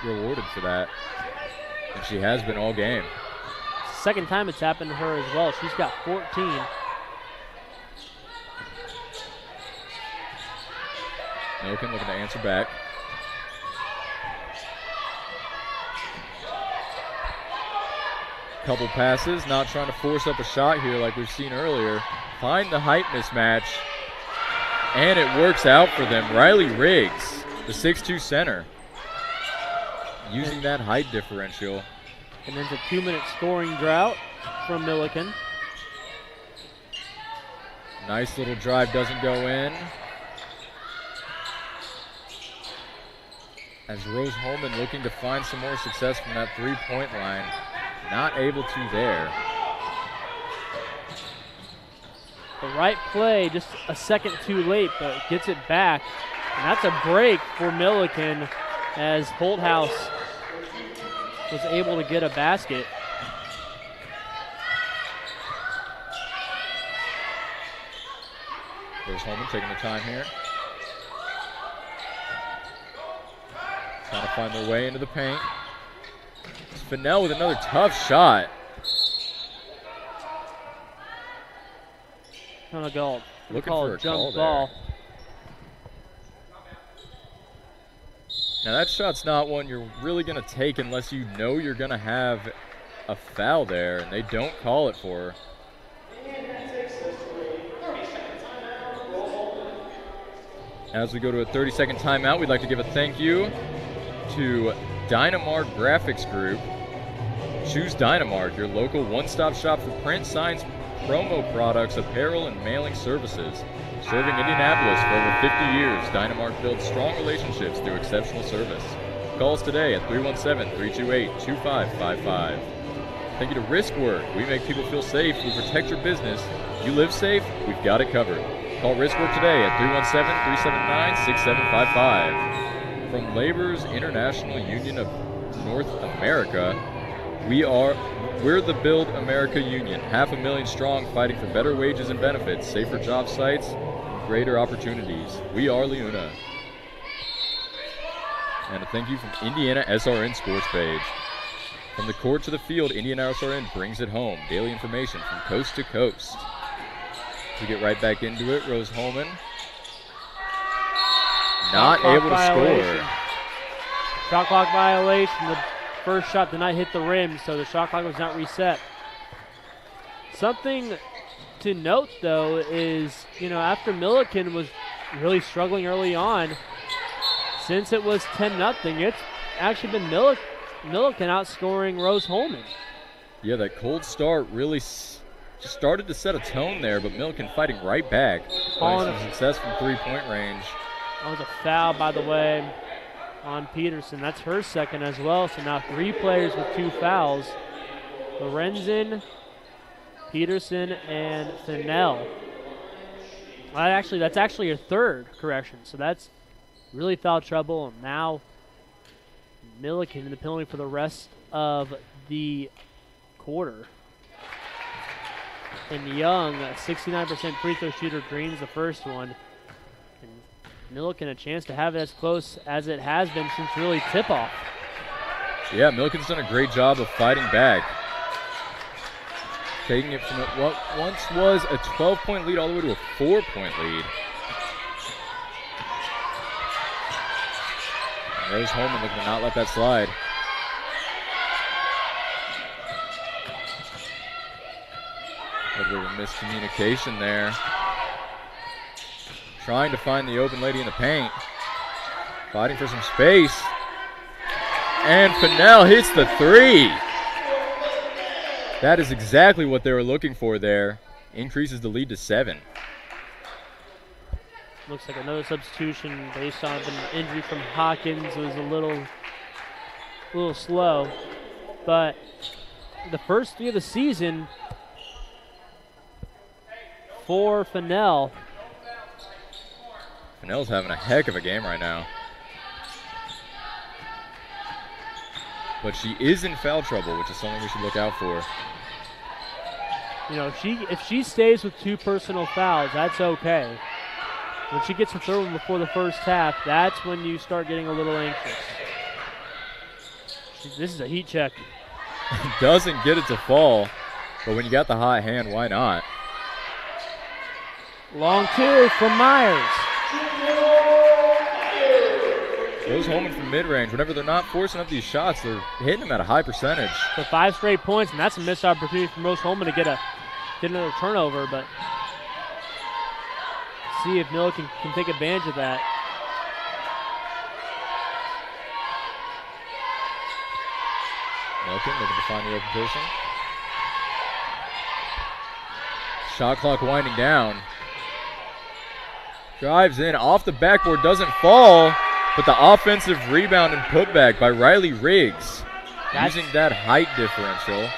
rewarded for that, and she has been all game. Second time it's happened to her as well. She's got 14. Millikin looking to answer back. Couple passes, not trying to force up a shot here like we've seen earlier. Find the height mismatch, and it works out for them. Riley Riggs, the 6'2 center, using that height differential. And then it's a 2-minute scoring drought from Millikin. Nice little drive, doesn't go in. As Rose-Hulman looking to find some more success from that 3-point line. Not able to there. The right play, just a second too late, but gets it back. And that's a break for Millikin as Holthouse was able to get a basket. Rose-Hulman taking the time here. Trying to find their way into the paint. Fennell with another tough shot. On a goal. Looking for a jump ball. Now that shot's not one you're really going to take unless you know you're going to have a foul there, and they don't call it for her. As we go to a 30-second timeout, we'd like to give a thank you to Dynamark Graphics Group. Choose Dynamark, your local one-stop shop for print, signs, promo products, apparel, and mailing services. Serving Indianapolis for over 50 years, Dynamark builds strong relationships through exceptional service. Call us today at 317-328-2555. Thank you to Risk Work. We make people feel safe. We protect your business. You live safe, we've got it covered. Call Risk Work today at 317-379-6755. From Labor's International Union of North America, we're the Build America Union, 500,000 strong, fighting for better wages and benefits, safer job sites, and greater opportunities. We are Leuna. And a thank you from IndianaSRN Sports Page. From the court to the field, IndianaSRN brings it home. Daily information from coast to coast. To get right back into it, Rose-Hulman not able to score. Shot clock violation. The first shot did not hit the rim, so the shot clock was not reset. Something to note, though, is, after Millikin was really struggling early on, since it was 10-0, it's actually been Millikin outscoring Rose-Hulman. Yeah, that cold start really started to set a tone there, but Millikin fighting right back. Finding some success from three-point range. That was a foul, by the way, on Peterson. That's her second as well, so now 3 players with 2 fouls. Lorenzen, Peterson, and Fennell. That's actually your third correction, so that's really foul trouble, and now Millikin in the penalty for the rest of the quarter. And Young, 69% free throw shooter, greens the first one. And Millikin a chance to have it as close as it has been since really tip-off. Yeah, Millikin's done a great job of fighting back. Taking it from what once was a 12-point lead all the way to a 4-point lead. Rose-Hulman looking to not let that slide. A little bit of a miscommunication there. Trying to find the open lady in the paint. Fighting for some space. And Fennell hits the 3. That is exactly what they were looking for there. Increases the lead to 7. Looks like another substitution based on an injury from Hawkins. It was a little slow. But the first 3 of the season for Fennell. Fennell's having a heck of a game right now. But she is in foul trouble, which is something we should look out for. If she stays with 2 personal fouls, that's okay. When she gets a third one before the first half, that's when you start getting a little anxious. This is a heat check. Doesn't get it to fall, but when you got the hot hand, why not? Long 2 from Myers. Rose-Hulman from mid-range. Whenever they're not forcing up these shots, they're hitting them at a high percentage. For 5 straight points, and that's a missed opportunity from Rose-Hulman to get another turnover, but see if Millikin can take advantage of that. Millikin looking to find the open person. Shot clock winding down. Drives in, off the backboard, doesn't fall, but the offensive rebound and putback by Riley Riggs. Using that height differential.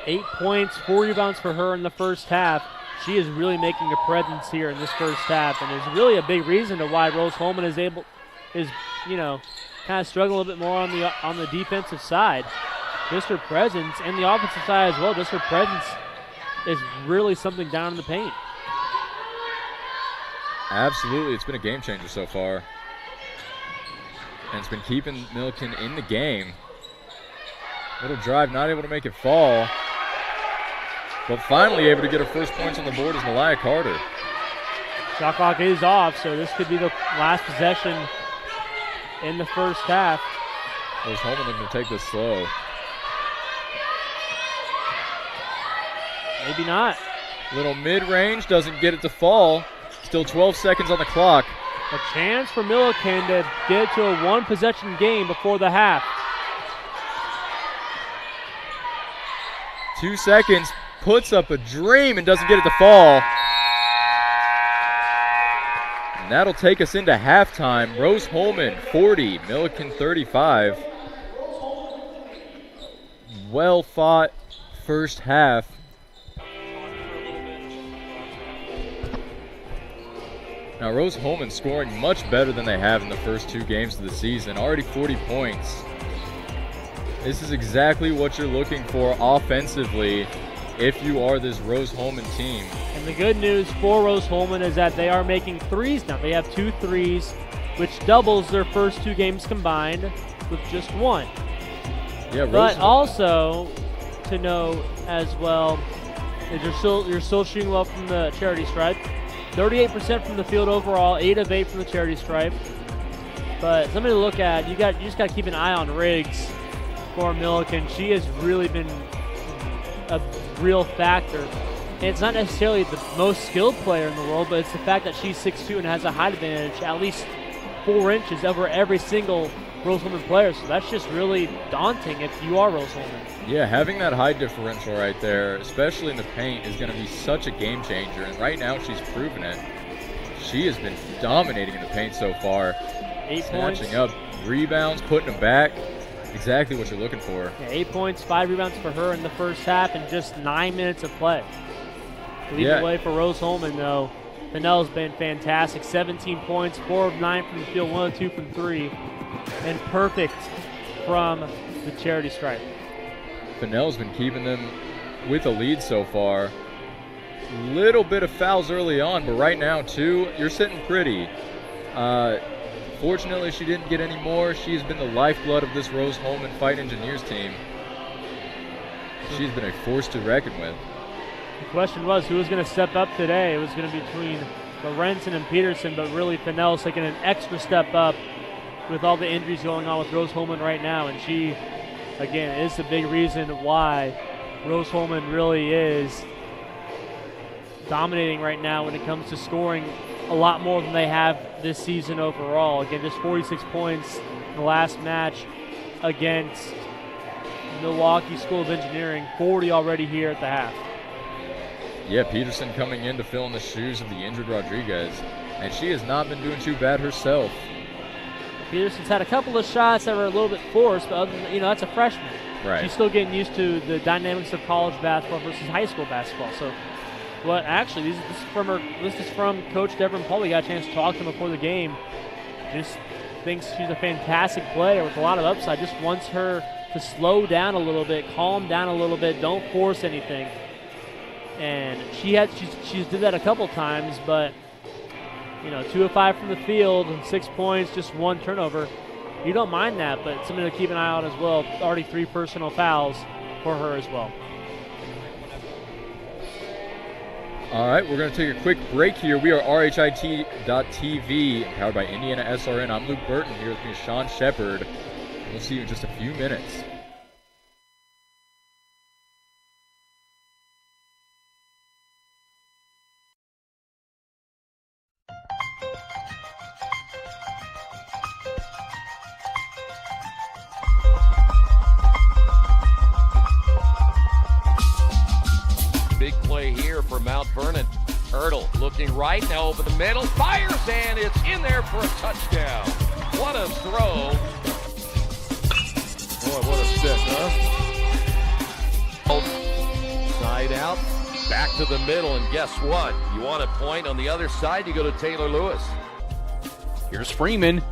8 points, 4 rebounds for her in the first half. She is really making a presence here in this first half, and there's really a big reason to why Rose-Hulman is kind of struggling a little bit more on the defensive side. Just her presence, and the offensive side as well, just her presence is really something down in the paint. Absolutely, it's been a game changer so far. And it's been keeping Millikin in the game. Little drive, not able to make it fall. But finally able to get her first points on the board is Malaya Carter. Shot clock is off, so this could be the last possession in the first half. Rose-Hulman looking to take this slow. Maybe not. Little mid-range, doesn't get it to fall. Still 12 seconds on the clock. A chance for Millikin to get to a 1-possession game before the half. 2 seconds, puts up a dream and doesn't get it to fall. And that'll take us into halftime. Rose-Hulman 40, Millikin 35. Well fought first half. Now Rose-Hulman scoring much better than they have in the first 2 games of the season. Already 40 points. This is exactly what you're looking for offensively if you are this Rose-Hulman team. And the good news for Rose-Hulman is that they are making threes now. They have 2 threes, which doubles their first 2 games combined with just 1. Yeah, but also to know as well is you're still shooting well from the charity stripe. 38% from the field overall, 8 of 8 from the charity stripe. But something to look at, you just got to keep an eye on Riggs for Millikin. She has really been a real factor. And it's not necessarily the most skilled player in the world, but it's the fact that she's 6'2" and has a height advantage at least 4 inches over every single Rose-Hulman player. So that's just really daunting if you are Rose-Hulman. Yeah, having that height differential right there, especially in the paint, is going to be such a game changer. And right now she's proven it. She has been dominating in the paint so far. 8 snatching points. up rebounds, putting them back. Exactly what you're looking for. Yeah, 8 points, 5 rebounds for her in the first half in just 9 minutes of play. Leading the way for Rose-Hulman, though. Fennell's been fantastic. 17 points, 4 of 9 from the field, 1 of 2 from 3. And perfect from the charity stripe. Fennell's been keeping them with a lead so far. Little bit of fouls early on, but right now, too, you're sitting pretty. Fortunately, she didn't get any more. She's been the lifeblood of this Rose-Hulman Fight Engineers team. She's been a force to reckon with. The question was, who was going to step up today? It was going to be between Lorenzen and Peterson, but really Fennell's taking an extra step up with all the injuries going on with Rose-Hulman right now. And she, again, is the big reason why Rose-Hulman really is dominating right now when it comes to scoring a lot more than they have this season overall. Again, just 46 points in the last match against Milwaukee School of Engineering, 40 already here at the half. Yeah, Peterson coming in to fill in the shoes of the injured Rodriguez, and she has not been doing too bad herself. Peterson's had a couple of shots that were a little bit forced, but other than, that's a freshman. Right. She's still getting used to the dynamics of college basketball versus high school basketball. So, but actually, this is from Coach Devin Paul. We got a chance to talk to him before the game. Just thinks she's a fantastic player with a lot of upside. Just wants her to slow down a little bit, calm down a little bit, don't force anything. And she's did that a couple times, but 2 of 5 from the field, 6 points, just 1 turnover. You don't mind that, but it's something to keep an eye on as well. Already 3 personal fouls for her as well. All right, we're going to take a quick break here. We are RHIT.TV, powered by IndianaSRN. I'm Luke Burton. Here with me is Sean Shepard. We'll see you in just a few minutes. Big play here for Mount Vernon. Ertl looking right, now over the middle, fires, and it's in there for a touchdown. What a throw. Boy, what a stick, huh? Side out, back to the middle, and guess what? You want a point on the other side, you go to Taylor Lewis. Here's Freeman.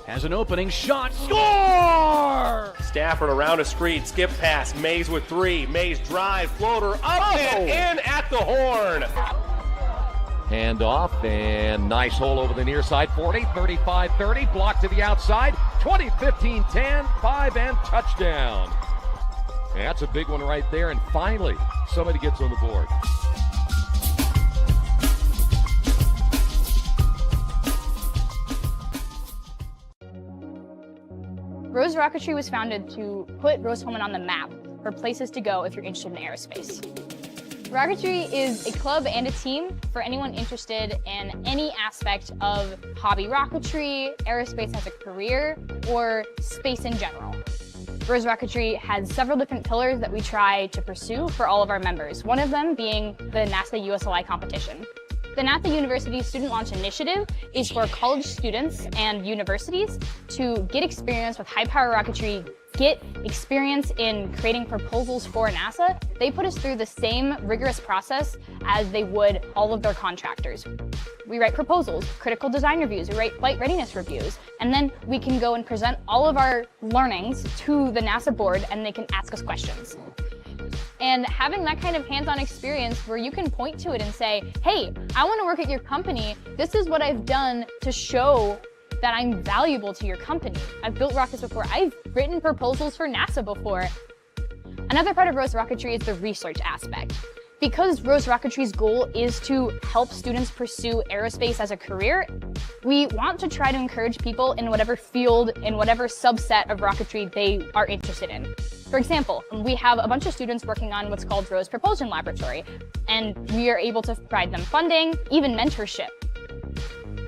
Has an opening shot. Score! Stafford around a screen. Skip pass. Mays with 3. Mays drive. Floater up and in at the horn. Hand off, and nice hole over the near side. 40, 35, 30. Block to the outside. 20, 15, 10, 5, and touchdown. And that's a big one right there. And finally, somebody gets on the board. Rose Rocketry was founded to put Rose-Hulman on the map for places to go if you're interested in aerospace. Rocketry is a club and a team for anyone interested in any aspect of hobby rocketry, aerospace as a career, or space in general. Rose Rocketry has several different pillars that we try to pursue for all of our members, one of them being the NASA USLI competition. The NASA University Student Launch Initiative is for college students and universities to get experience with high-power rocketry, get experience in creating proposals for NASA. They put us through the same rigorous process as they would all of their contractors. We write proposals, critical design reviews, we write flight readiness reviews, and then we can go and present all of our learnings to the NASA board and they can ask us questions. And having that kind of hands-on experience where you can point to it and say, hey, I want to work at your company. This is what I've done to show that I'm valuable to your company. I've built rockets before. I've written proposals for NASA before. Another part of Rose Rocketry is the research aspect. Because Rose Rocketry's goal is to help students pursue aerospace as a career, we want to try to encourage people in whatever field, in whatever subset of rocketry they are interested in. For example, we have a bunch of students working on what's called Rose Propulsion Laboratory, and we are able to provide them funding, even mentorship.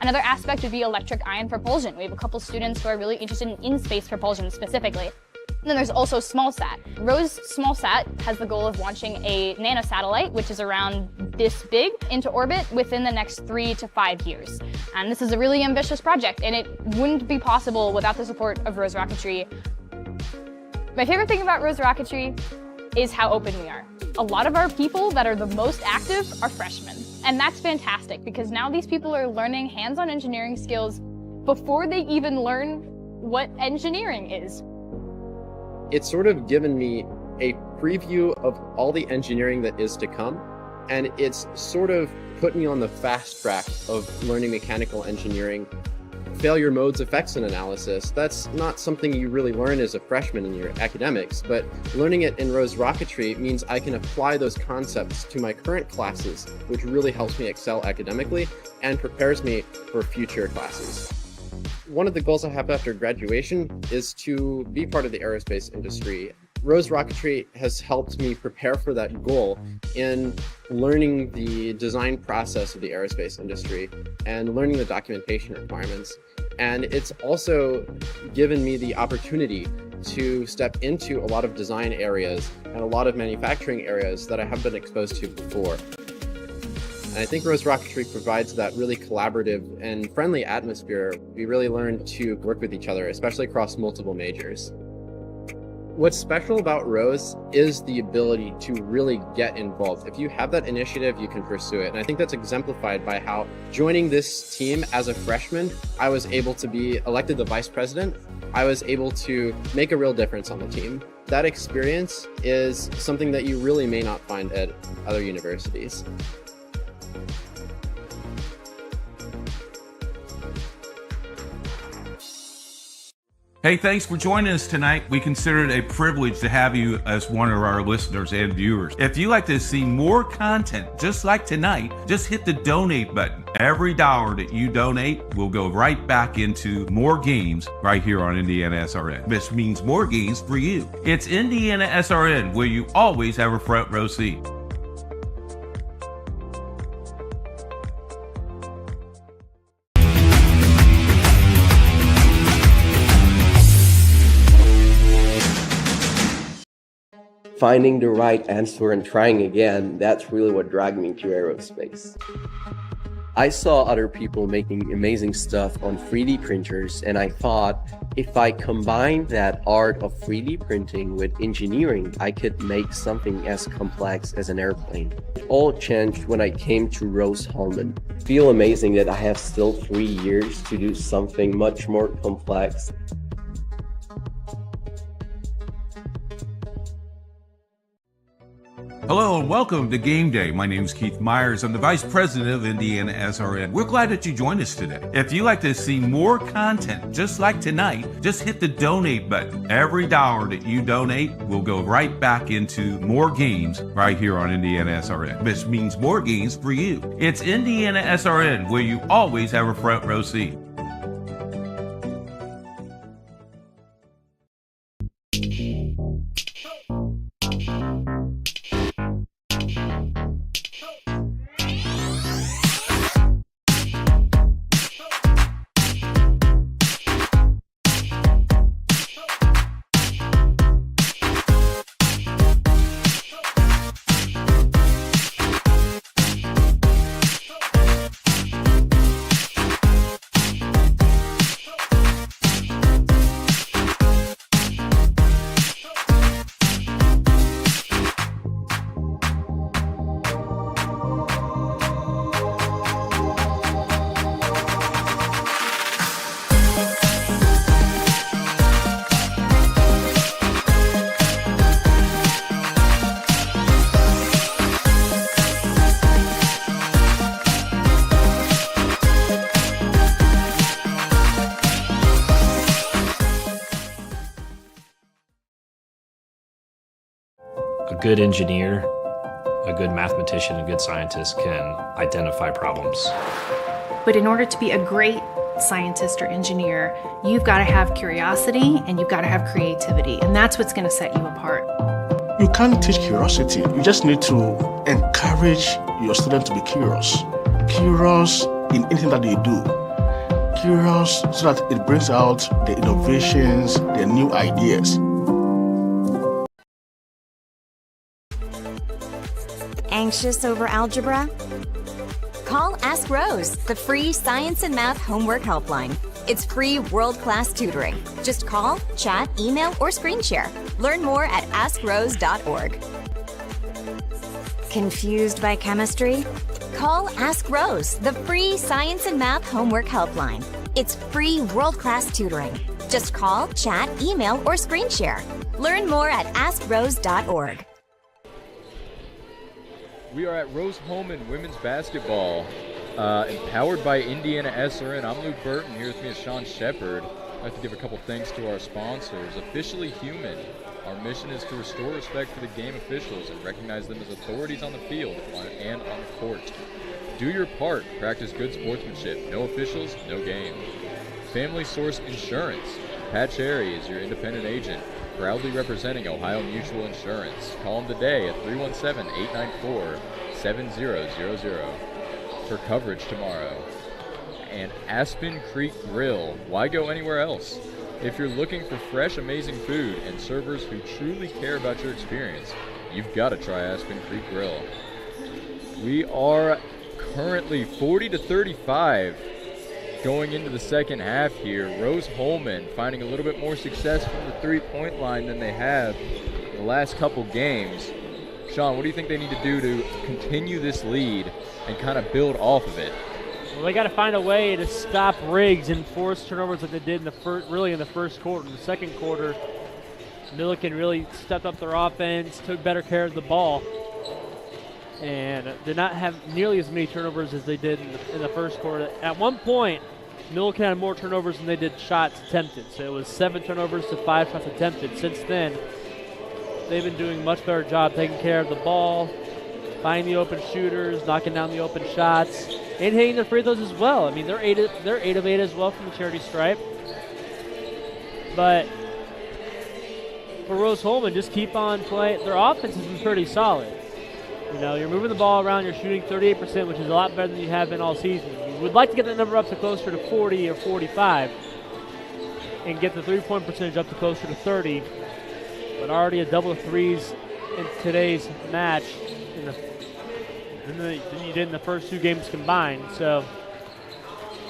Another aspect would be electric ion propulsion. We have a couple students who are really interested in in-space propulsion specifically. And then there's also SmallSat. Rose SmallSat has the goal of launching a nanosatellite, which is around this big, into orbit within the next 3 to 5 years. And this is a really ambitious project, and it wouldn't be possible without the support of Rose Rocketry. My favorite thing about Rose Rocketry is how open we are. A lot of our people that are the most active are freshmen. And that's fantastic because now these people are learning hands-on engineering skills before they even learn what engineering is. It's sort of given me a preview of all the engineering that is to come, and it's sort of put me on the fast track of learning mechanical engineering. Failure modes, effects, and analysis. That's not something you really learn as a freshman in your academics, but learning it in Rose Rocketry means I can apply those concepts to my current classes, which really helps me excel academically and prepares me for future classes. One of the goals I have after graduation is to be part of the aerospace industry. Rose Rocketry has helped me prepare for that goal in learning the design process of the aerospace industry and learning the documentation requirements. And it's also given me the opportunity to step into a lot of design areas and a lot of manufacturing areas that I haven't been exposed to before. And I think Rose Rocketry provides that really collaborative and friendly atmosphere. We really learn to work with each other, especially across multiple majors. What's special about Rose is the ability to really get involved. If you have that initiative, you can pursue it. And I think that's exemplified by how joining this team as a freshman, I was able to be elected the vice president. I was able to make a real difference on the team. That experience is something that you really may not find at other universities. Hey, thanks for joining us tonight. We consider it a privilege to have you as one of our listeners and viewers. If you'd like to see more content just like tonight, just hit the donate button. Every dollar that you donate will go right back into more games right here on IndianaSRN, which means more games for you. It's IndianaSRN, where you always have a front row seat. Finding the right answer and trying again, that's really what dragged me to aerospace. I saw other people making amazing stuff on 3D printers, and I thought if I combine that art of 3D printing with engineering, I could make something as complex as an airplane. It all changed when I came to Rose-Hulman. I feel amazing that I have still 3 years to do something much more complex. Hello and welcome to Game Day. My name is Keith Myers. I'm the Vice President of IndianaSRN. We're glad that you joined us today. If you'd like to see more content just like tonight, just hit the donate button. Every dollar that you donate will go right back into more games right here on IndianaSRN, which means more games for you. It's IndianaSRN, where you always have a front row seat. A good engineer, a good mathematician, a good scientist can identify problems. But in order to be a great scientist or engineer, you've got to have curiosity and you've got to have creativity, and that's what's going to set you apart. You can't teach curiosity. You just need to encourage your students to be curious. Curious in anything that they do. Curious so that it brings out the innovations, the new ideas. Anxious over algebra? Call Ask Rose, the free science and math homework helpline. It's free world-class tutoring. Just call, chat, email, or screen share. Learn more at AskRose.org. Confused by chemistry? Call Ask Rose, the free science and math homework helpline. It's free world-class tutoring. Just call, chat, email, or screen share. Learn more at AskRose.org. We are at Rose-Hulman women's basketball, empowered by IndianaSRN. I'm Luke Burton. Here with me is Sean Shepard. I'd like to give a couple thanks to our sponsors. Officially Human. Our mission is to restore respect for the game officials and recognize them as authorities on the field and on the court. Do your part. Practice good sportsmanship. No officials, no game. Family Source Insurance. Pat Cherry is your independent agent, proudly representing Ohio Mutual Insurance. Call them today at 317-894-7000 for coverage tomorrow. And Aspen Creek Grill. Why go anywhere else? If you're looking for fresh, amazing food and servers who truly care about your experience, you've got to try Aspen Creek Grill. We are currently 40-35 going into the second half here. Rose-Hulman finding a little bit more success from the three-point line than they have in the last couple games. Sean, what do you think they need to do to continue this lead and kind of build off of it? Well, they got to find a way to stop Riggs and force turnovers like they did in the first quarter. In the second quarter, Millikin really stepped up their offense, took better care of the ball, and did not have nearly as many turnovers as they did in the first quarter. At one point, Millikin had more turnovers than they did shots attempted. So it was 7 turnovers to 5 shots attempted. Since then, they've been doing a much better job taking care of the ball, finding the open shooters, knocking down the open shots, and hitting their free throws as well. I mean, they're 8 of 8 as well from the charity stripe. But for Rose-Hulman, just keep on playing. Their offense has been pretty solid. You know, you're moving the ball around, you're shooting 38%, which is a lot better than you have been all season. You would like to get that number up to closer to 40 or 45 and get the three-point percentage up to closer to 30, but already a double of threes in today's match than you did in the first 2 games combined. So,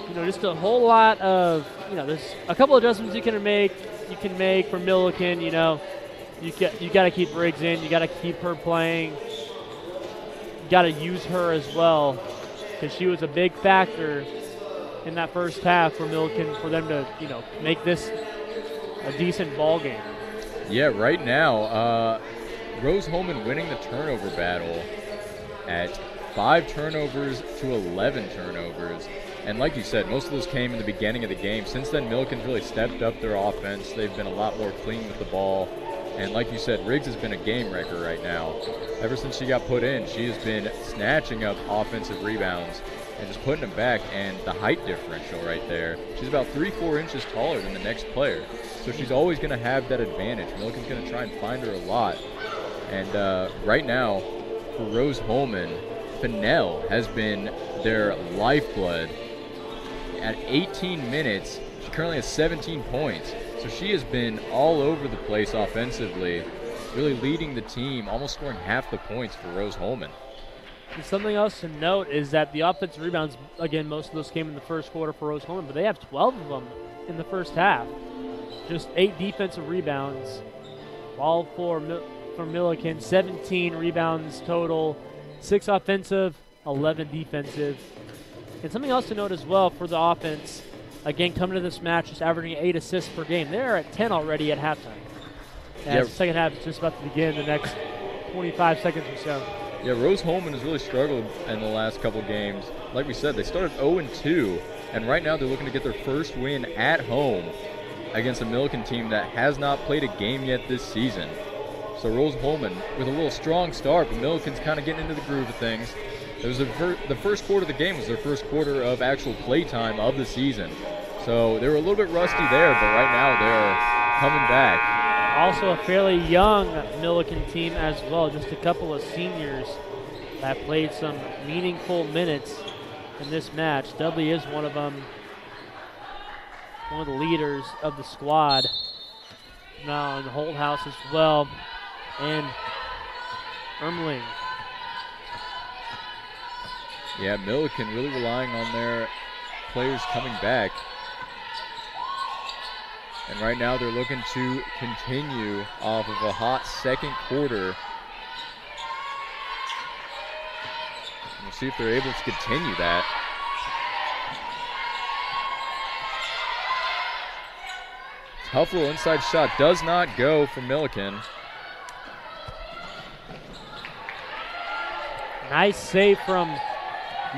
you know, just a whole lot of, you know, there's a couple adjustments you can make for Millikin. You know, you got to keep Riggs in, you got to keep her playing. Got to use her as well, because she was a big factor in that first half for Millikin, for them to, you know, make this a decent ball game. Yeah, right now, Rose-Hulman winning the turnover battle at 5 turnovers to 11 turnovers. And like you said, most of those came in the beginning of the game. Since then, Millikin's really stepped up their offense. They've been a lot more clean with the ball. And like you said, Riggs has been a game wrecker right now. Ever since she got put in, she has been snatching up offensive rebounds and just putting them back. And the height differential right there, she's about 3-4 inches taller than the next player. So she's always going to have that advantage. Millikin's going to try and find her a lot. And right now, for Rose-Hulman, Fennell has been their lifeblood. At 18 minutes, she currently has 17 points. So she has been all over the place offensively, really leading the team, almost scoring half the points for Rose-Hulman. And something else to note is that the offensive rebounds, again, most of those came in the first quarter for Rose-Hulman, but they have 12 of them in the first half. Just 8 defensive rebounds, all for Millikin, 17 rebounds total, 6 offensive, 11 defensive. And something else to note as well for the offense, again, coming to this match, just averaging 8 assists per game. They're at 10 already at halftime. The second half is just about to begin the next 25 seconds or so. Yeah, Rose-Hulman has really struggled in the last couple games. Like we said, they started 0-2, and right now they're looking to get their first win at home against a Millikin team that has not played a game yet this season. So Rose-Hulman with a little strong start, but Millikin's kind of getting into the groove of things. It was the first quarter of the game was their first quarter of actual play time of the season. So they were a little bit rusty there, but right now they're coming back. Also a fairly young Millikin team as well, just a couple of seniors that played some meaningful minutes in this match. Dudley is one of them, one of the leaders of the squad. Now in the Holthouse as well, and Ermling. Yeah, Millikin really relying on their players coming back. And right now they're looking to continue off of a hot second quarter. We'll see if they're able to continue that. Tough little inside shot does not go for Millikin. Nice save from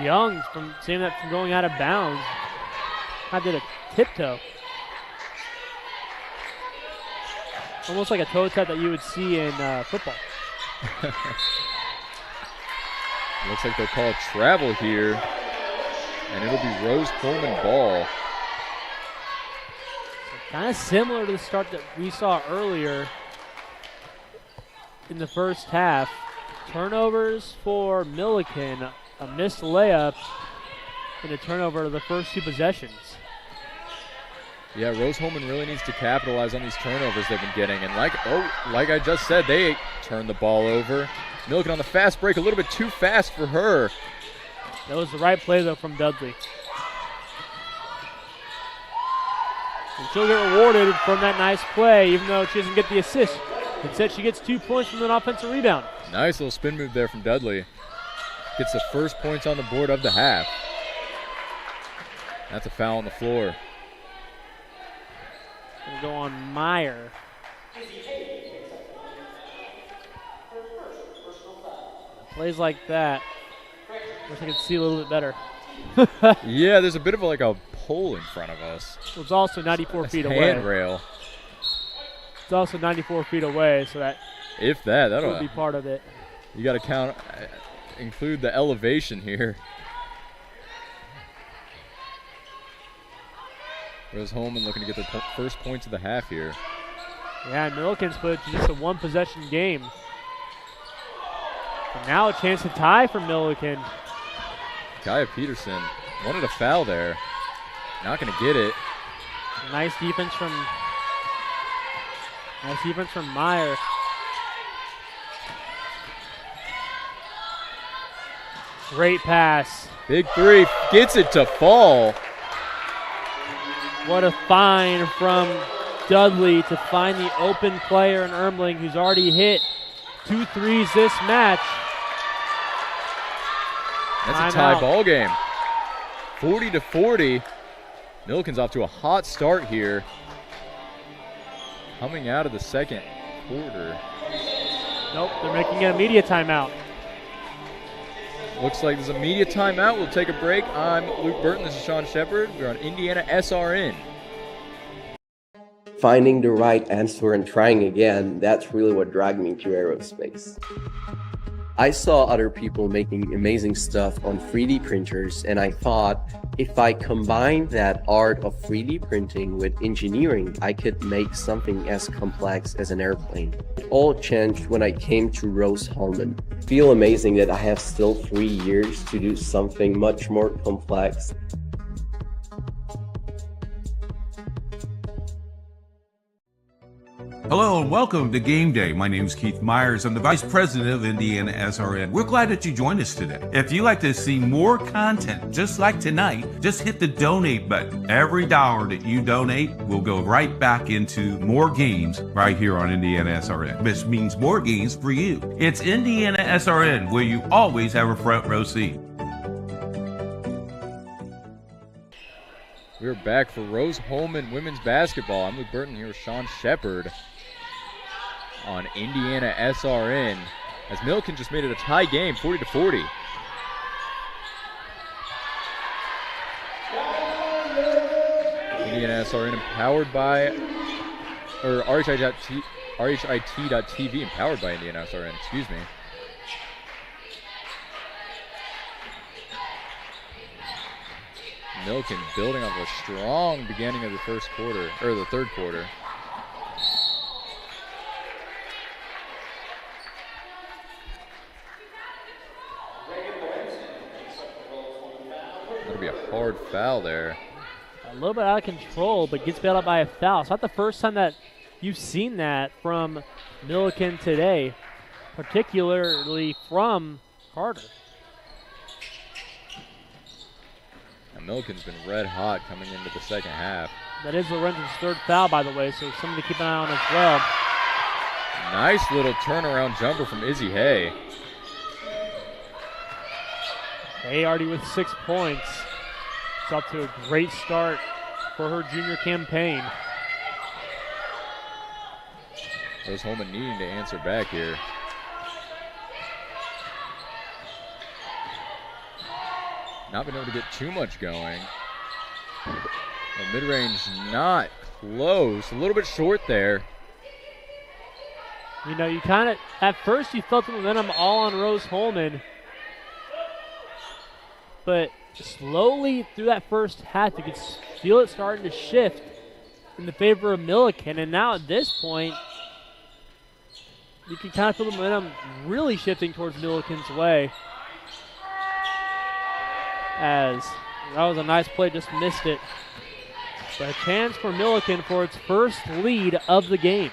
Young from saving that from going out of bounds. I did a tiptoe. Almost like a toe tap that you would see in football. Looks like they'll call a travel here, and it'll be Rose-Hulman ball. Kind of similar to the start that we saw earlier in the first half. Turnovers for Millikin, a missed layup, and a turnover of the first two possessions. Yeah, Rose-Hulman really needs to capitalize on these turnovers they've been getting. And like I just said, they turned the ball over. Millikin on the fast break, a little bit too fast for her. That was the right play, though, from Dudley. And she'll get rewarded from that nice play, even though she doesn't get the assist. Instead, she gets 2 points from an offensive rebound. Nice little spin move there from Dudley. Gets the first points on the board of the half. That's a foul on the floor. Gonna go on Meyer. Plays like that. Wish I could see a little bit better. Yeah, there's a bit of like a pole in front of us. It's also 94 feet away. Handrail. It's also 94 feet away, so that if that'll would be part of it. You got to include the elevation here. Rose-Hulman looking to get the first points of the half here. Yeah, Millikin's put it to just a one-possession game. And now a chance to tie for Millikin. Kaya Peterson wanted a foul there. Not going to get it. Nice defense from Meyer. Great pass. Big three, gets it to fall. What a find from Dudley to find the open player in Ermling, who's already hit 2 threes this match. That's a tie ball game. 40-40. Millikin's off to a hot start here. Coming out of the second quarter. Nope, they're making it a media timeout. Looks like there's a media timeout. We'll take a break. I'm Luke Burton. This is Sean Shepard. We're on IndianaSRN. Finding the right answer and trying again, that's really what dragged me to aerospace. I saw other people making amazing stuff on 3D printers, and I thought if I combine that art of 3D printing with engineering, I could make something as complex as an airplane. It all changed when I came to Rose-Hulman. I feel amazing that I have still 3 years to do something much more complex. Hello and welcome to Game Day. My name is Keith Myers. I'm the Vice President of IndianaSRN. We're glad that you joined us today. If you'd like to see more content just like tonight, just hit the donate button. Every dollar that you donate will go right back into more games right here on IndianaSRN. This means more games for you. It's IndianaSRN, where you always have a front row seat. We're back for Rose-Hulman women's basketball. I'm Luke Burton here with Sean Shepard on IndianaSRN, as Millikin just made it a tie game, 40-40. IndianaSRN empowered by, or RHIT.TV and powered by IndianaSRN, excuse me. Millikin building off a strong beginning of the first quarter, or the third quarter. That'll be a hard foul there. A little bit out of control, but gets bailed out by a foul. It's not the first time that you've seen that from Millikin today, particularly from Carter. And Millikin's been red hot coming into the second half. That is Lorenzo's third foul, by the way, so something to keep an eye on as well. Nice little turnaround jumper from Izzy Hay. Hay already with 6 points. It's off to a great start for her junior campaign. Rose-Hulman needing to answer back here. Not been able to get too much going. The mid-range not close. A little bit short there. You know, you kind of, at first you felt the momentum all on Rose-Hulman. But slowly through that first half, you could feel it starting to shift in the favor of Millikin. And now at this point, you can kind of feel the momentum really shifting towards Millikin's way. As that was a nice play, just missed it. But a chance for Millikin for its first lead of the game.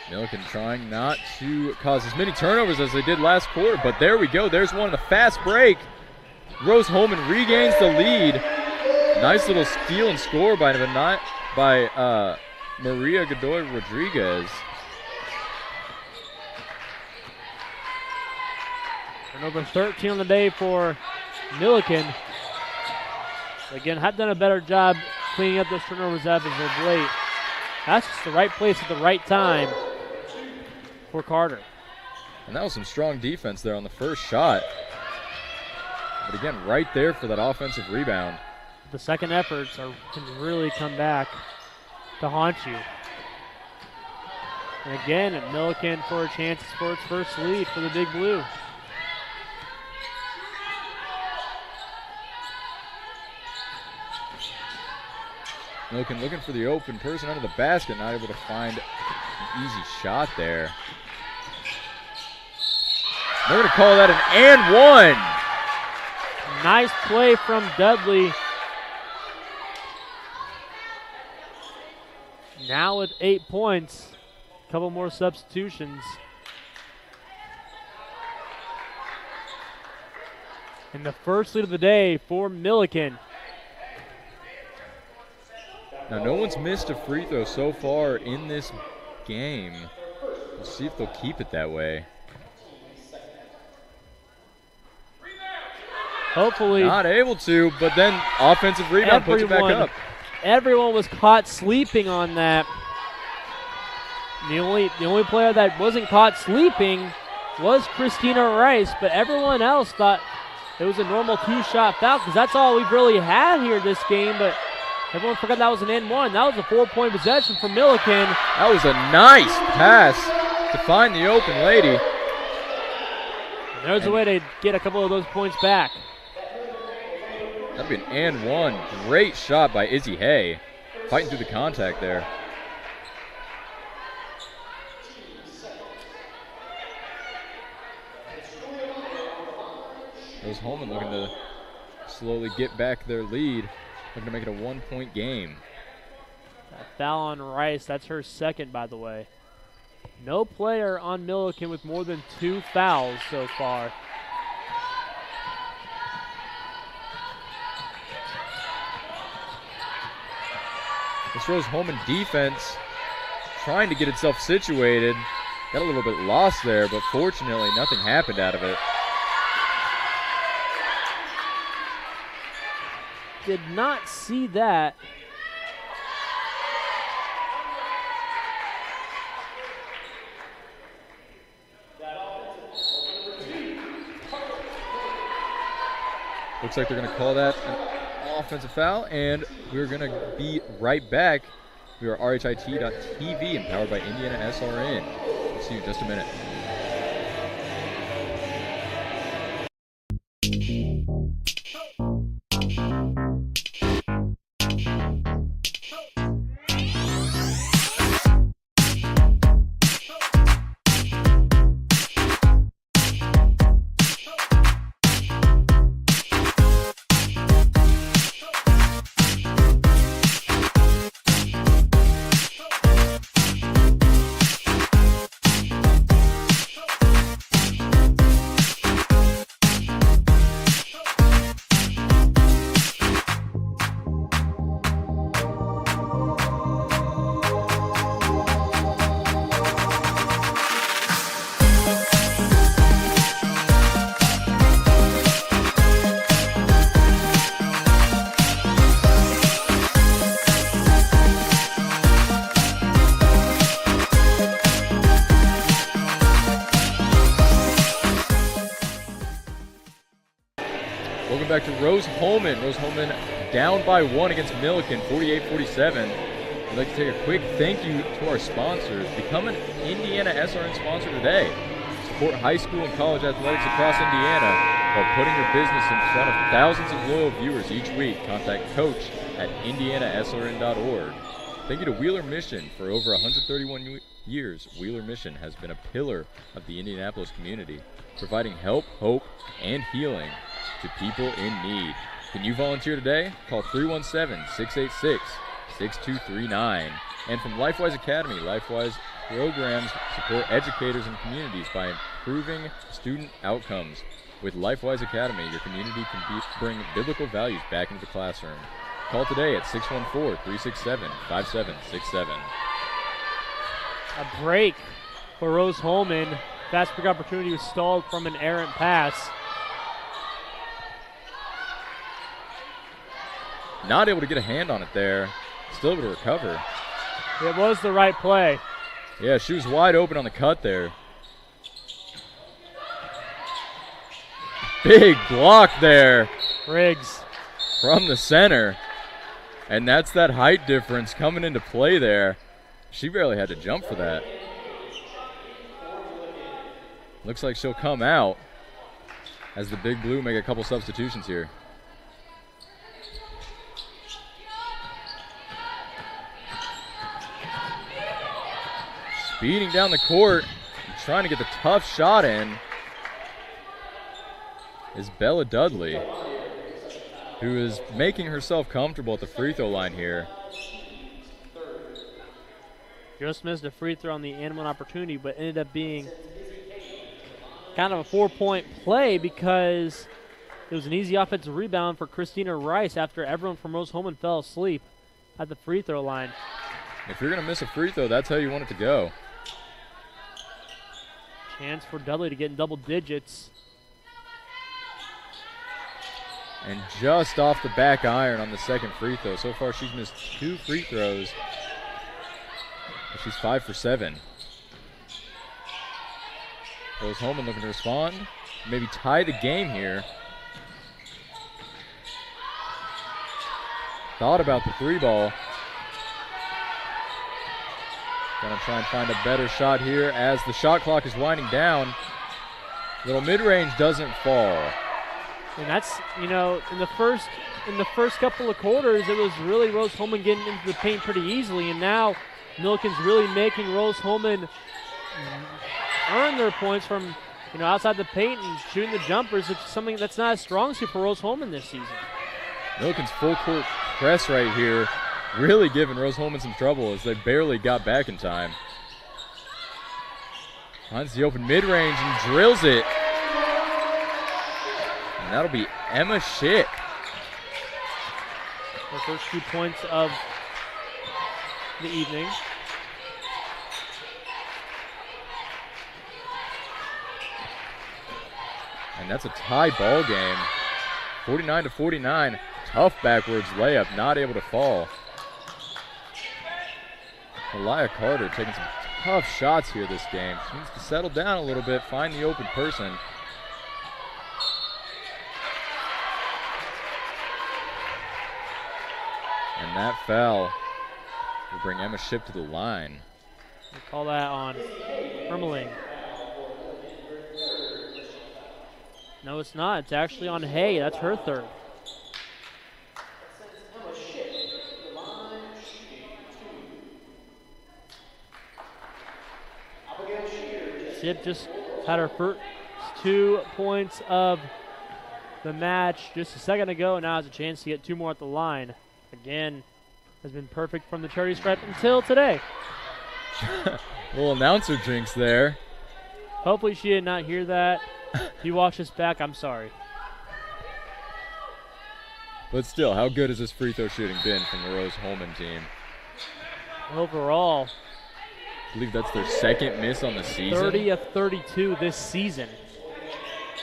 Millikin trying not to cause as many turnovers as they did last quarter, but there we go. There's one, a fast break. Rose-Hulman regains the lead. Nice little steal and score by Maria Godoy Rodriguez. Turnover 13 on the day for Millikin. Again, have done a better job cleaning up those turnovers up as of late. That's just the right place at the right time for Carter. And that was some strong defense there on the first shot. But again, right there for that offensive rebound. The second efforts can really come back to haunt you. And again, Millikin for a chance for its first lead for the Big Blue. Millikin looking for the open person under the basket, not able to find an easy shot there. They're going to call that an and one. Nice play from Dudley. Now with 8 points, a couple more substitutions. And the first lead of the day for Millikin. Now, no one's missed a free throw so far in this game. We'll see if they'll keep it that way. Hopefully. Not able to, but then offensive rebound puts it back up. Everyone was caught sleeping on that. The only player that wasn't caught sleeping was Christina Rice, but everyone else thought it was a normal 2-shot foul because that's all we've really had here this game, but everyone forgot that was an N1. That was a 4-point possession for Millikin. That was a nice pass to find the open lady. And there's a way to get a couple of those points back. That'd be an N1. Great shot by Izzy Hay. Fighting through the contact there. Rose-Hulman looking to slowly get back their lead. Looking to make it a 1-point game. That foul on Rice, that's her second, by the way. No player on Millikin with more than 2 fouls so far. This Rose-Hulman defense trying to get itself situated. Got a little bit lost there, but fortunately nothing happened out of it. Did not see that. Looks like they're going to call that an offensive foul, and we're going to be right back. We are RHIT.TV and powered by IndianaSRN. We'll see you in just a minute. Welcome back to Rose-Hulman. Rose-Hulman down by 1 against Millikin, 48-47. I'd like to take a quick thank you to our sponsors. Become an IndianaSRN sponsor today. Support high school and college athletics across Indiana while putting your business in front of thousands of loyal viewers each week. Contact Coach at IndianaSRN.org. Thank you to Wheeler Mission. For over 131 years, Wheeler Mission has been a pillar of the Indianapolis community, providing help, hope, and healing to people in need. Can you volunteer today? Call 317-686-6239. And from LifeWise Academy, LifeWise programs support educators and communities by improving student outcomes. With LifeWise Academy, your community can bring biblical values back into the classroom. Call today at 614-367-5767. A break for Rose-Hulman. Fast break opportunity was stalled from an errant pass. Not able to get a hand on it there. Still able to recover. It was the right play. Yeah, she was wide open on the cut there. Big block there. Riggs. From the center. And that's that height difference coming into play there. She barely had to jump for that. Looks like she'll come out as the Big Blue make a couple substitutions here. Speeding down the court, trying to get the tough shot in, is Bella Dudley, who is making herself comfortable at the free throw line here. Just missed a free throw on the and one opportunity, but ended up being kind of a 4-point play because it was an easy offensive rebound for Christina Rice after everyone from Rose-Hulman fell asleep at the free throw line. If you're going to miss a free throw, that's how you want it to go. Chance for Dudley to get in double digits. And just off the back iron on the second free throw. So far she's missed 2 free throws. She's 5 for 7. Rose-Hulman looking to respond. Maybe tie the game here. Thought about the 3-ball. Gonna try and find a better shot here as the shot clock is winding down. Little mid-range doesn't fall. And that's, you know, in the first couple of quarters, it was really Rose-Hulman getting into the paint pretty easily, and now Millikin's really making Rose-Hulman earn their points from, you know, outside the paint and shooting the jumpers, which is something that's not a strong suit for Rose-Hulman this season. Millikin's full court press right here really giving Rose-Hulman some trouble as they barely got back in time. Finds the open mid-range and drills it. And that'll be Emma Schick. Her first 2 points of the evening. And that's a tie ball game. 49-49. Tough backwards layup, not able to fall. Elia Carter taking some tough shots here this game. She needs to settle down a little bit, find the open person. that foul will bring Emma Shipp to the line. We call that on Ermeling. No, it's not. It's actually on Hay. That's her third. Shipp just had her first 2 points of the match just a second ago, and now has a chance to get 2 more at the line. Again, has been perfect from the charity stripe until today. Little announcer jinx there. Hopefully she did not hear that. If you watch this back, I'm sorry. But still, how good has this free throw shooting been from the Rose-Hulman team? Overall, I believe that's their second miss on the season. 30 of 32 this season.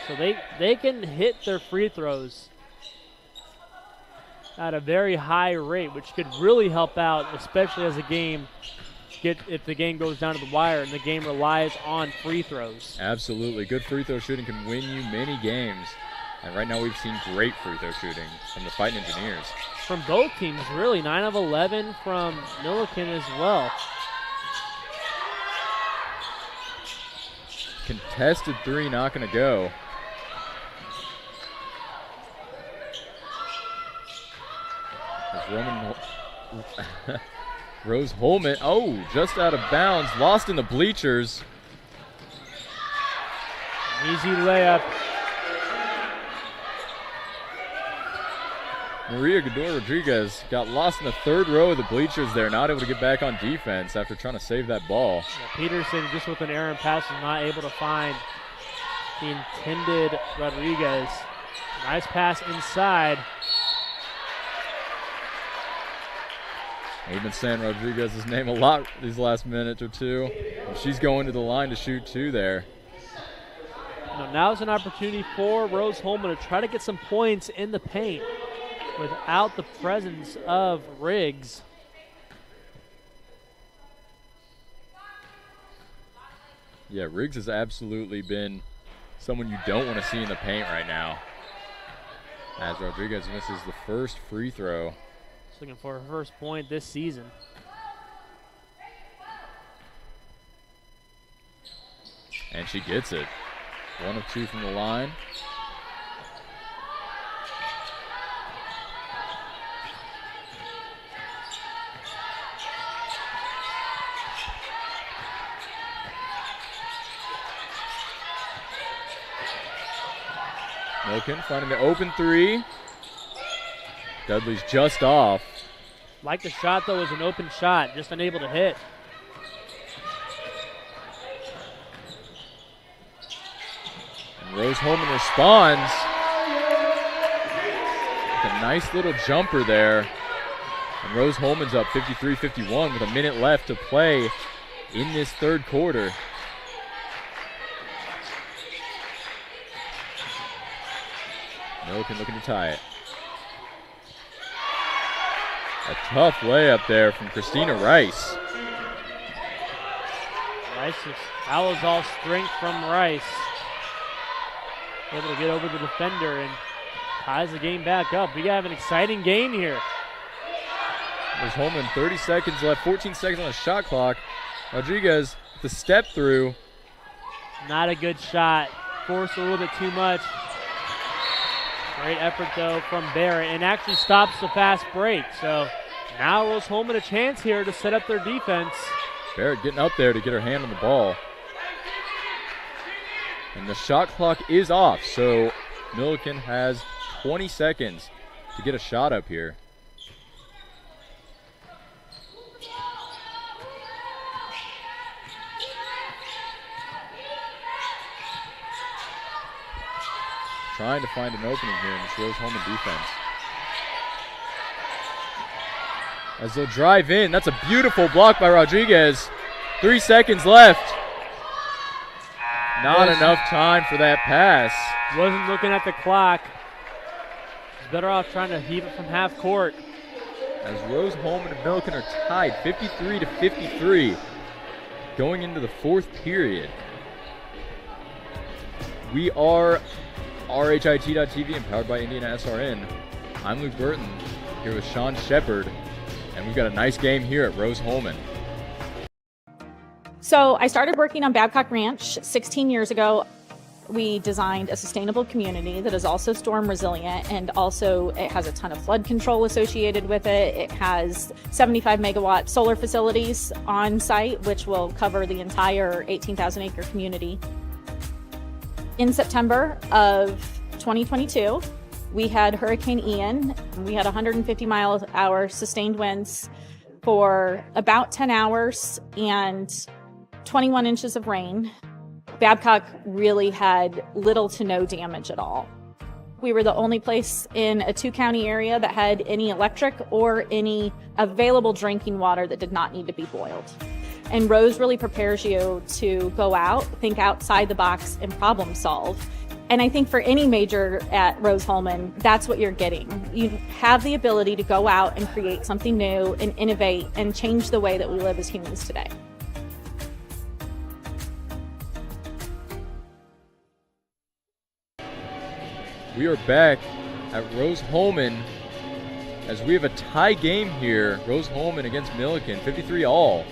So they can hit their free throws at a very high rate, which could really help out, especially as a game if the game goes down to the wire and the game relies on free throws. Absolutely. Good free throw shooting can win you many games. And right now we've seen great free throw shooting from the Fighting Engineers. From both teams, really. 9 of 11 from Millikin as well. Contested three, not going to go. Rose-Hulman, just out of bounds, lost in the bleachers. Easy layup. Maria Gador Rodriguez got lost in the third row of the bleachers there, not able to get back on defense after trying to save that ball. Peterson, just with an errant pass, is not able to find the intended Rodriguez. Nice pass inside. We've been saying Rodriguez's name a lot these last minute or two. And she's going to the line to shoot 2 there. Now is an opportunity for Rose-Hulman to try to get some points in the paint without the presence of Riggs. Yeah, Riggs has absolutely been someone you don't want to see in the paint right now, as Rodriguez misses the first free throw. She's looking for her first point this season. And she gets it. 1 of 2 from the line. Millikin finding the open 3. Dudley's just off. Like the shot, though, was an open shot, just unable to hit. And Rose-Hulman responds with a nice little jumper there. And Rose-Hulman's up 53-51 with a minute left to play in this third quarter. Millikin looking to tie it. A tough layup there from Christina Rice. That was all strength from Rice. Able to get over the defender and ties the game back up. We have an exciting game here. There's Holman, 30 seconds left, 14 seconds on the shot clock. Rodriguez, the step through. Not a good shot. Forced a little bit too much. Great effort, though, from Barrett, and actually stops the fast break. So now Rose-Hulman a chance here to set up their defense. Barrett getting up there to get her hand on the ball. And the shot clock is off, so Millikin has 20 seconds to get a shot up here. Trying to find an opening here in this Rose-Hulman defense. As they'll drive in, that's a beautiful block by Rodriguez. 3 seconds left. Not enough time for that pass. Wasn't looking at the clock. He's better off trying to heave it from half court. As Rose-Hulman and Millikin are tied 53-53 going into the fourth period. We are RHIT.TV and powered by IndianaSRN. I'm Luke Burton here with Sean Shepard. And we've got a nice game here at Rose-Hulman. So I started working on Babcock Ranch 16 years ago. We designed a sustainable community that is also storm resilient, and also it has a ton of flood control associated with it. It has 75 megawatt solar facilities on site, which will cover the entire 18,000 acre community. In September of 2022, we had Hurricane Ian. We had 150 miles an hour sustained winds for about 10 hours and 21 inches of rain. Babcock really had little to no damage at all. We were the only place in a 2-county area that had any electric or any available drinking water that did not need to be boiled. And Rose really prepares you to go out, think outside the box, and problem solve. And I think for any major at Rose-Hulman, that's what you're getting. You have the ability to go out and create something new and innovate and change the way that we live as humans today. We are back at Rose-Hulman as we have a tie game here. Rose-Hulman against Millikin, 53 all.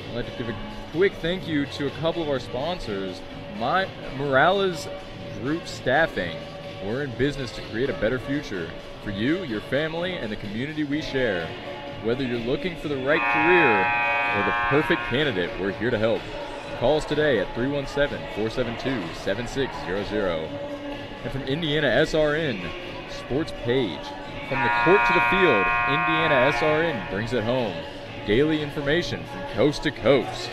I'd like to give a quick thank you to a couple of our sponsors. Morales Group Staffing. We're in business to create a better future for you, your family, and the community we share. Whether you're looking for the right career or the perfect candidate, we're here to help. Call us today at 317-472-7600. And from IndianaSRN Sports Page, from the court to the field, IndianaSRN brings it home. Daily information from coast to coast.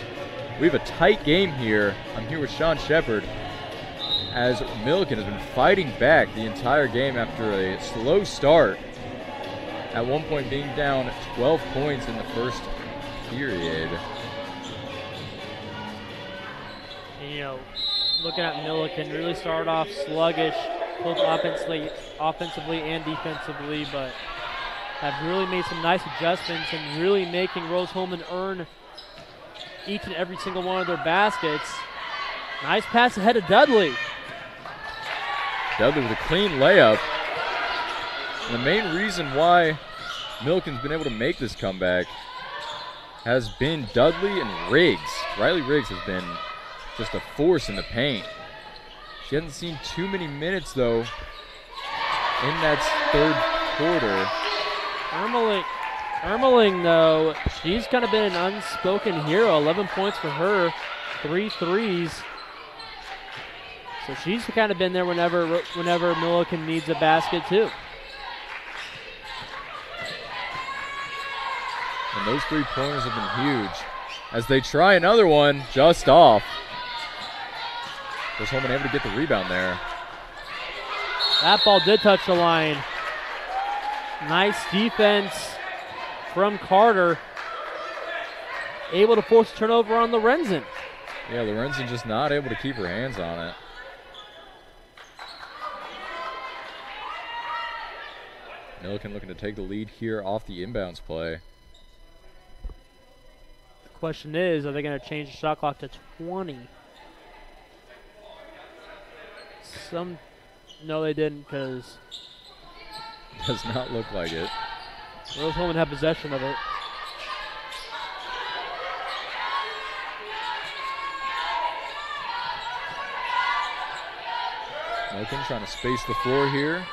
We have a tight game here. I'm here with Sean Shepard as Millikin has been fighting back the entire game after a slow start. At one point being down 12 points in the first period. You know, looking at Millikin, really started off sluggish, both offensively and defensively, but have really made some nice adjustments and really making Rose-Hulman earn each and every single one of their baskets. Nice pass ahead of Dudley. Dudley with a clean layup. And the main reason why Millikin's been able to make this comeback has been Dudley and Riggs. Riley Riggs has been just a force in the paint. She hasn't seen too many minutes, though, in that third quarter. Ermeling, though, she's kind of been an unspoken hero. 11 points for her, 3 threes. So she's kind of been there whenever Millikin needs a basket, too. And those 3-pointers have been huge. As they try another one, just off. Rose-Hulman able to get the rebound there. That ball did touch the line. Nice defense from Carter. Able to force a turnover on Lorenzen. Yeah, Lorenzen just not able to keep her hands on it. Millikin looking to take the lead here off the inbounds play. The question is, are they going to change the shot clock to 20? No, they didn't, because does not look like it. Rose-Hulman have possession of it. Millikin trying to space the floor here.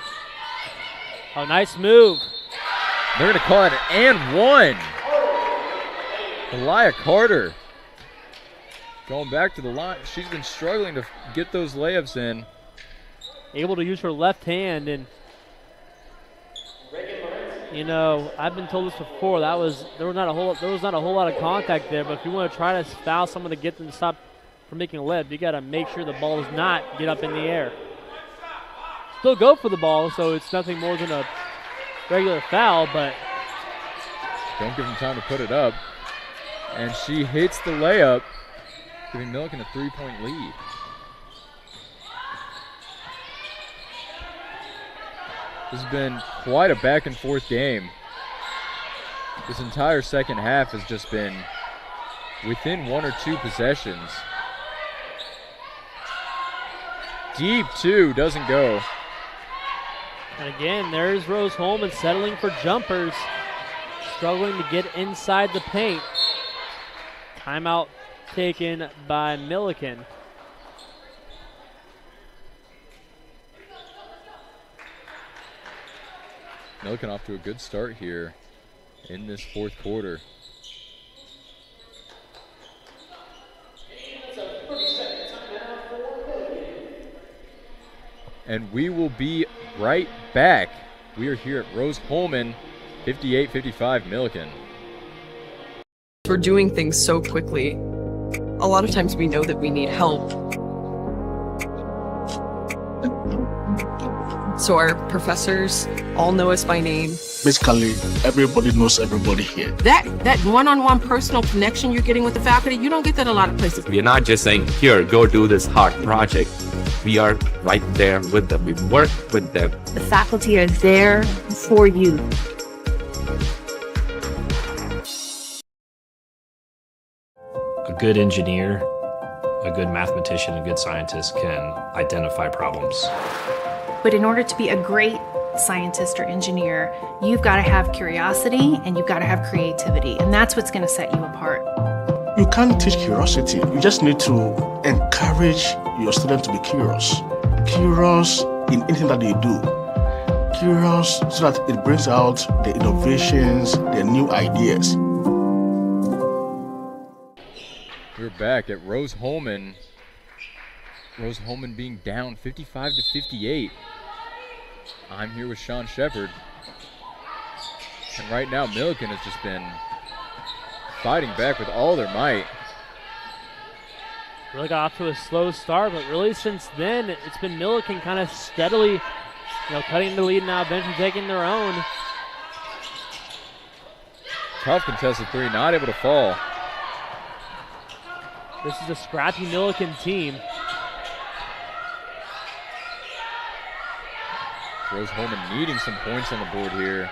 Oh, nice move. They're going to call it an and one. Elia Carter going back to the line. She's been struggling to get those layups in. Able to use her left hand, and you know, I've been told this before. There was not a whole lot of contact there. But if you want to try to foul someone to get them to stop from making a layup, you got to make sure the ball does not get up in the air. Still go for the ball, so it's nothing more than a regular foul, but don't give them time to put it up. And she hits the layup, giving Millikin a 3-point lead. This has been quite a back and forth game. This entire second half has just been within 1 or 2 possessions. Deep two, doesn't go. And again, there's Rose-Hulman settling for jumpers. struggling to get inside the paint. Timeout taken by Millikin. Millikin off to a good start here in this fourth quarter. And we will be right back. We are here at Rose-Hulman, 58-55 Millikin. We're doing things so quickly. A lot of times we know that we need help. So our professors all know us by name. Basically, everybody knows everybody here. That one-on-one personal connection you're getting with the faculty, you don't get that a lot of places. We're not just saying, here, go do this hard project. We are right there with them. We work with them. The faculty are there for you. A good engineer, a good mathematician, a good scientist can identify problems. But in order to be a great scientist or engineer, you've got to have curiosity and you've got to have creativity. And that's what's going to set you apart. You can't teach curiosity. You just need to encourage your student to be curious. Curious in anything that they do. Curious so that it brings out the innovations, the new ideas. We're back at Rose-Hulman. Rose-Hulman being down 55-58. I'm here with Sean Shepard. And right now, Millikin has just been fighting back with all their might. Really got off to a slow start, but really since then, it's been Millikin kind of steadily, cutting the lead now, eventually taking their own. Tough contested three, not able to fall. This is a scrappy Millikin team. Rose-Hulman needing some points on the board here.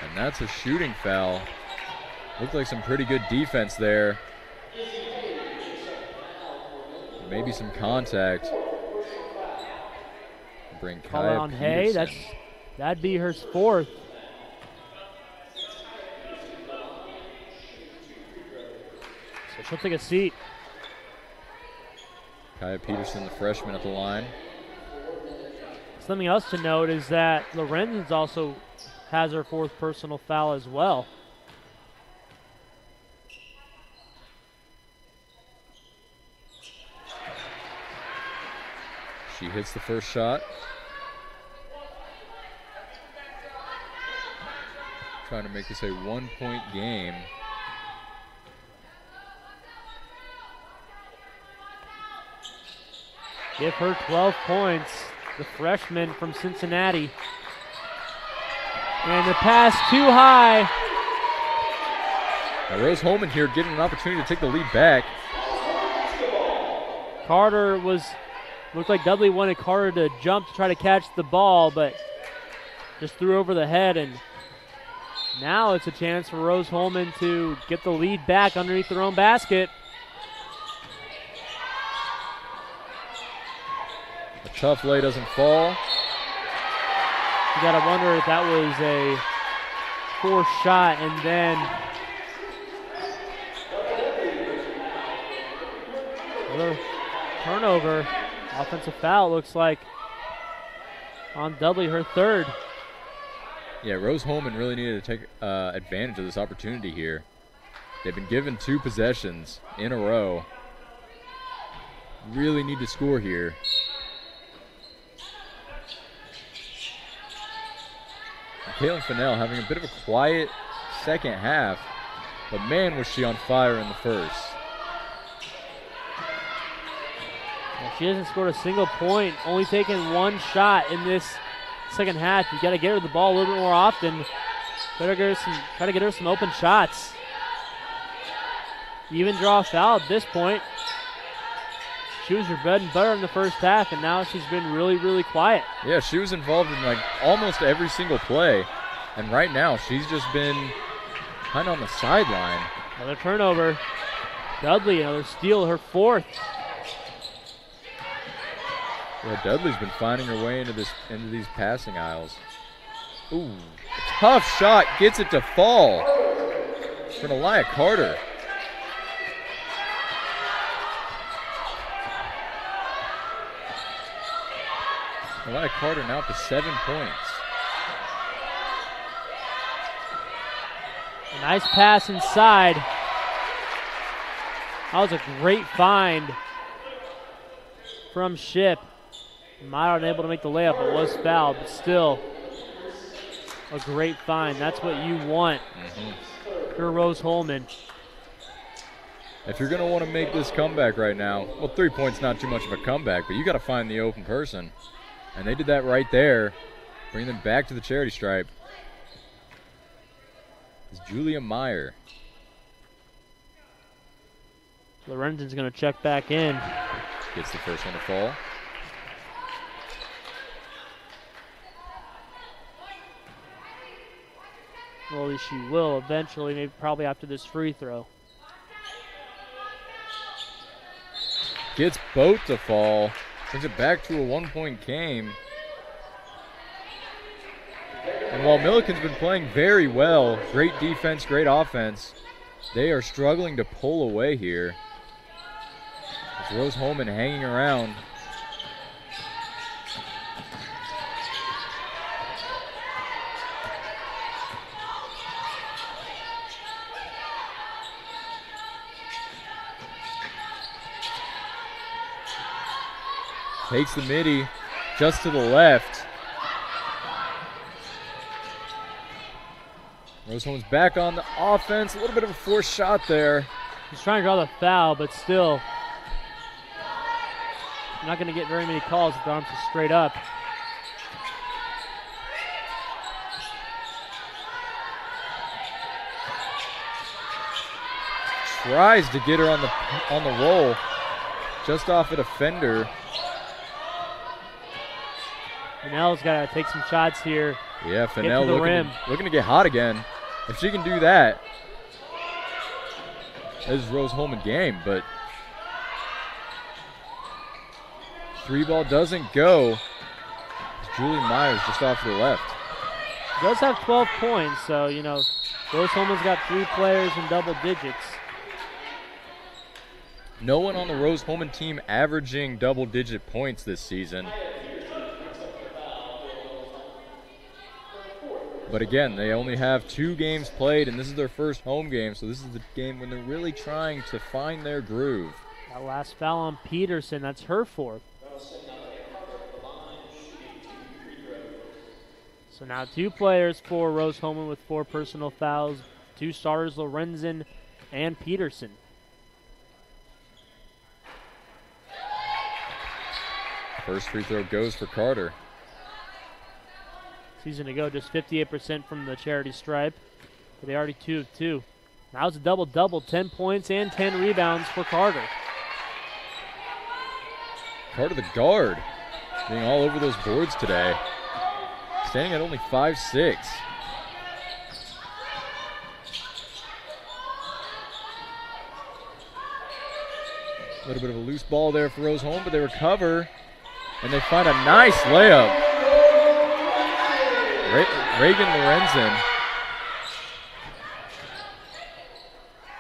And that's a shooting foul. Looked like some pretty good defense there. Maybe some contact. Bring Call Kaya on Hay. Peterson. That'd be her fourth. So she'll take a seat. Kaya Peterson, the freshman at the line. Something else to note is that Lorenzen's also has her fourth personal foul as well. She hits the first shot. Trying to make this a 1-point game. Give her 12 points, the freshman from Cincinnati. And the pass too high. Now Rose-Hulman here getting an opportunity to take the lead back. Carter looked like Dudley wanted Carter to jump to try to catch the ball, but just threw over the head, and now it's a chance for Rose-Hulman to get the lead back underneath their own basket. A tough lay doesn't fall. You gotta wonder if that was a forced shot, and then another turnover. Offensive foul looks like on Dudley, her third. Yeah, Rose-Hulman really needed to take advantage of this opportunity here. They've been given 2 possessions in a row. Really need to score here. Caitlin Fennell having a bit of a quiet second half, but man, was she on fire in the first. Well, she hasn't scored a single point, only taken 1 shot in this second half. You got to get her the ball a little bit more often. Try to get her some open shots. Even draw a foul at this point. She was her bread and butter in the first half, and now she's been really, really quiet. Yeah, she was involved in like almost every single play, and right now she's just been kind of on the sideline. Another turnover. Dudley, another steal, her fourth. Yeah, Dudley's been finding her way into these passing aisles. Ooh, tough shot, gets it to fall for Elia Carter. Elia Carter now up to 7 points. A nice pass inside. That was a great find from Ship. Meyer unable to make the layup, but was fouled, but still a great find. That's what you want for Rose-Hulman. If you're going to want to make this comeback right now, well, 3 points not too much of a comeback, but you got to find the open person. And they did that right there, bring them back to the charity stripe. It's Julia Meyer. Lorenzen's going to check back in. Gets the first one to fall. Well, at least she will eventually, maybe probably after this free throw. Gets both to fall. Brings it back to a 1-point game. And while Millikin's been playing very well, great defense, great offense, they are struggling to pull away here. It's Rose-Hulman hanging around. Takes the midi just to the left. Rose-Hulman's back on the offense. A little bit of a forced shot there. He's trying to draw the foul, but still not going to get very many calls if the arms are straight up. Tries to get her on the roll, just off a defender. Fennell's got to take some shots here. Yeah, Fennell looking to get hot again. If she can do that, this is Rose-Hulman game, but 3-ball doesn't go. Julie Myers just off to the left. Does have 12 points, so, you know, Rose-Hulman's got 3 players in double digits. No one on the Rose-Hulman team averaging double-digit points this season. But again, they only have 2 games played, and this is their first home game, so this is the game when they're really trying to find their groove. That last foul on Peterson, that's her 4th. So now 2 players for Rose-Hulman with 4 personal fouls. 2 starters, Lorenzen and Peterson. First free throw goes for Carter. Season to go, just 58% from the charity stripe. But they already 2 of 2. Now it's a double-double, 10 points and 10 rebounds for Carter. Carter the guard, being all over those boards today. Standing at only 5'6". A little bit of a loose ball there for Rose-Hulman, but they recover, and they find a nice layup. Reagan Lorenzen.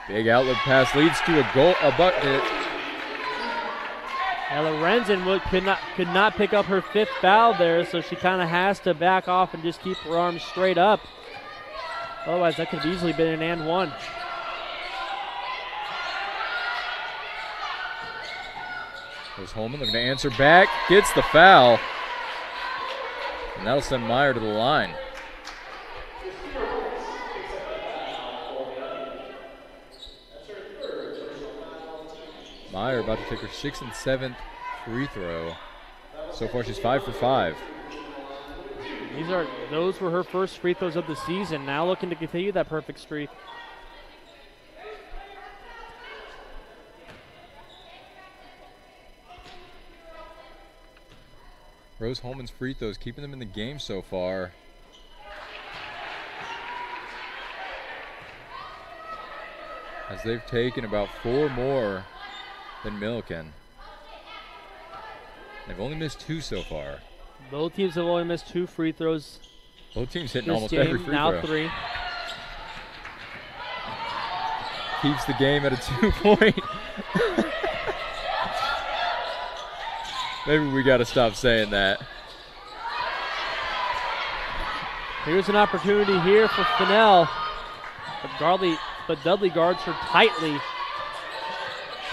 Big outlet pass leads to a bucket. Now Lorenzen could not pick up her 5th foul there, so she kind of has to back off and just keep her arms straight up. Otherwise, that could have easily been an and one. Rose-Hulman looking to answer back, gets the foul. And that'll send Meyer to the line. Meyer about to take her 6th and 7th free throw. So far she's 5 for 5. Those were her first free throws of the season. Now looking to continue that perfect streak. Rose-Hulman's free throws keeping them in the game so far. As they've taken about 4 more than Millikin. They've only missed 2 so far. Both teams have only missed 2 free throws Both teams hitting this almost game. every free Now throw. 3. Keeps the game at a 2-point. Maybe we got to stop saying that. Here's an opportunity here for Fennell. But Dudley guards her tightly.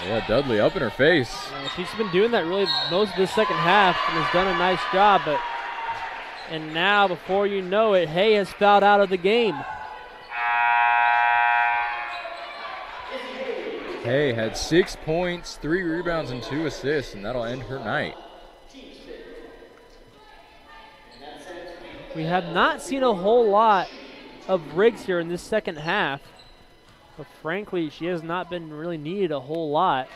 Yeah, Dudley up in her face. She's been doing that really most of the second half and has done a nice job. And now, before you know it, Hay has fouled out of the game. Hay had 6 points, 3 rebounds, and 2 assists, and that'll end her night. We have not seen a whole lot of Riggs here in this second half. But frankly, she has not been really needed a whole lot.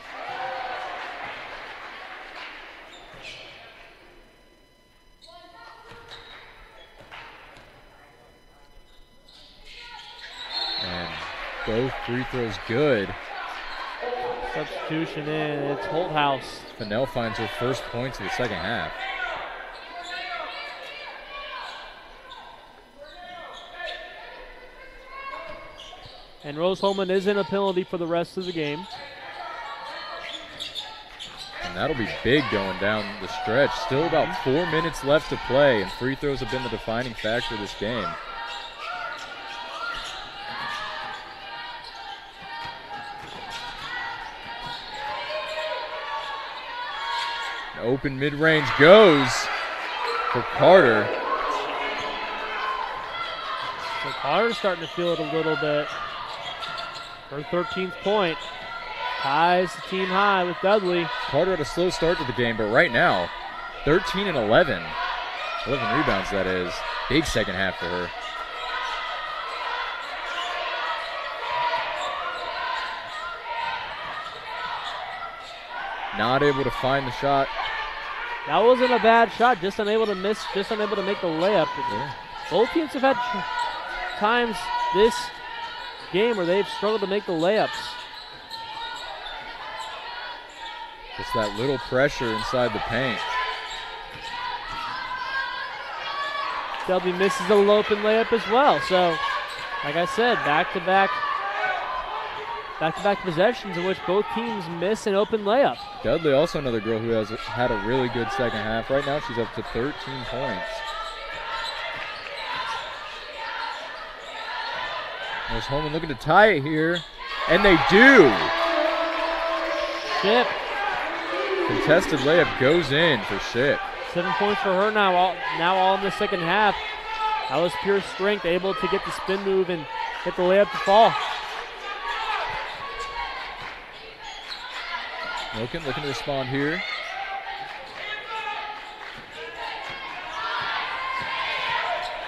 And both free throws good. Substitution in, it's Holthouse. Fennell finds her first points of the second half. And Rose-Hulman is in a penalty for the rest of the game. And that'll be big going down the stretch. Still about 4 minutes left to play, and free throws have been the defining factor of this game. An open mid-range goes for Carter. So Carter's starting to feel it a little bit. Her 13th point ties the team high with Dudley. Carter had a slow start to the game, but right now, 13 and 11. 11 rebounds, that is. Big second half for her. Not able to find the shot. That wasn't a bad shot, just unable to miss, just unable to make the layup. Yeah. Both teams have had times this game where they've struggled to make the layups. Just that little pressure inside the paint. Dudley misses a open layup as well. So, like I said, back-to-back possessions in which both teams miss an open layup. Dudley, also another girl who has had a really good second half. Right now, she's up to 13 points. Rose-Hulman looking to tie it here, and they do. Ship. Contested layup goes in for Ship. 7 points for her now all in the second half. That was pure strength, able to get the spin move and get the layup to fall. Millikin looking to respond here.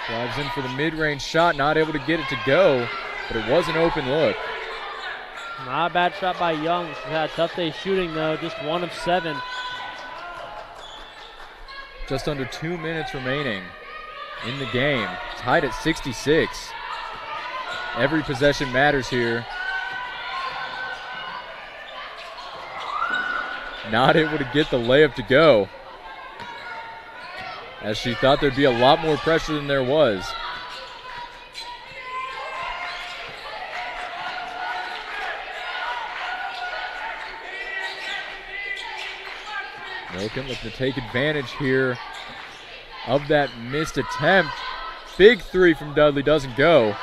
Drives in for the mid-range shot, not able to get it to go, but it was an open look. Not a bad shot by Young. She's had a tough day shooting though, just 1 of 7. Just under 2 minutes remaining in the game. Tied at 66. Every possession matters here. Not able to get the layup to go, as she thought there'd be a lot more pressure than there was. Millikin looking to take advantage here of that missed attempt. Big three from Dudley, doesn't go.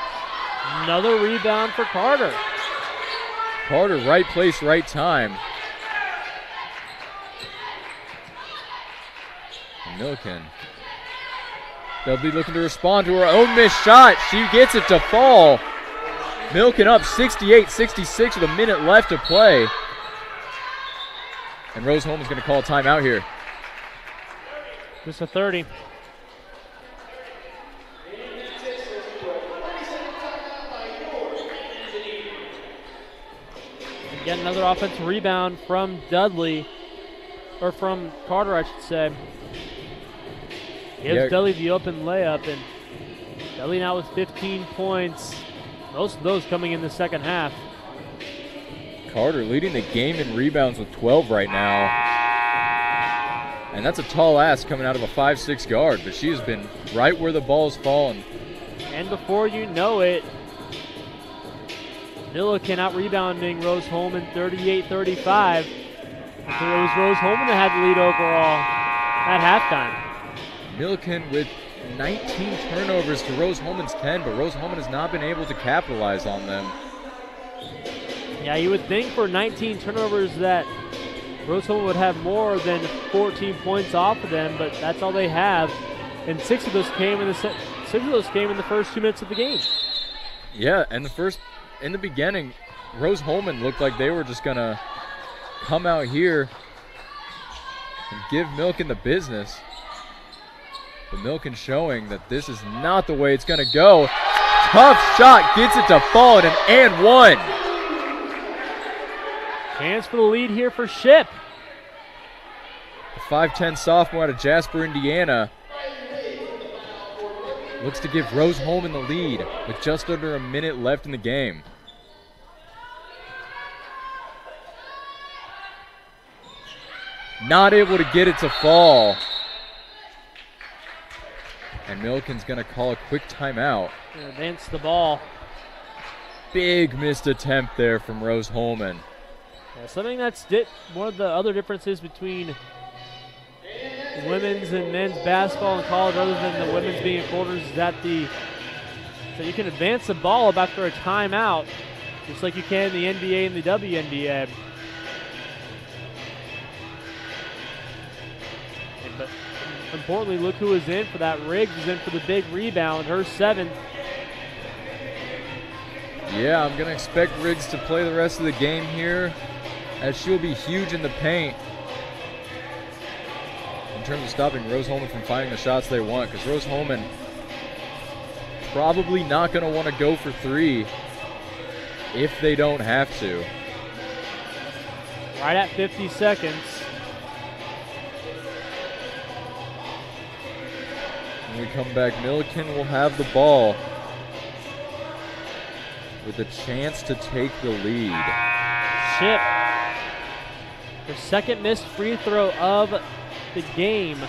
Another rebound for Carter. Carter, right place, right time. Millikin. Dudley looking to respond to her own missed shot. She gets it to fall. Millikin up 68-66 with a minute left to play. And Rose-Hulman's going to call a timeout here. Just a 30. Again, another offensive rebound from Dudley, or from Carter, I should say. Gives Dudley the open layup, and Dudley now with 15 points. Most of those coming in the second half. Carter leading the game in rebounds with 12 right now. And that's a tall ass coming out of a 5'6" guard, but she has been right where the ball's fallen. And before you know it, Millikin out rebounding Rose-Hulman 38-35. It was Rose-Hulman that had the lead overall at halftime. Millikin with 19 turnovers to Rose-Hulman's 10, but Rose-Hulman has not been able to capitalize on them. Yeah, you would think for 19 turnovers that Rose-Hulman would have more than 14 points off of them, but that's all they have. And 6 of those came in the first 2 minutes of the game. Yeah, and in the beginning, Rose-Hulman looked like they were just gonna come out here and give Millikin the business. But Millikin showing that this is not the way it's gonna go. Tough shot, gets it to fall and one. Chance for the lead here for Ship. The 5'10" sophomore out of Jasper, Indiana, looks to give Rose-Hulman the lead with just under a minute left in the game. Not able to get it to fall. And Millikin's going to call a quick timeout. Advance the ball. Big missed attempt there from Rose-Hulman. Yeah, something that's one of the other differences between women's and men's basketball in college, other than the women's being in quarters, is that so you can advance the ball up after a timeout, just like you can in the NBA and the WNBA. But importantly, look who is in for that. Riggs is in for the big rebound, her 7th. Yeah, I'm going to expect Riggs to play the rest of the game here, as she'll be huge in the paint in terms of stopping Rose-Hulman from finding the shots they want, because Rose-Hulman probably not going to want to go for 3 if they don't have to. Right at 50 seconds. When we come back, Millikin will have the ball with a chance to take the lead. Ship. Her second missed free throw of the game.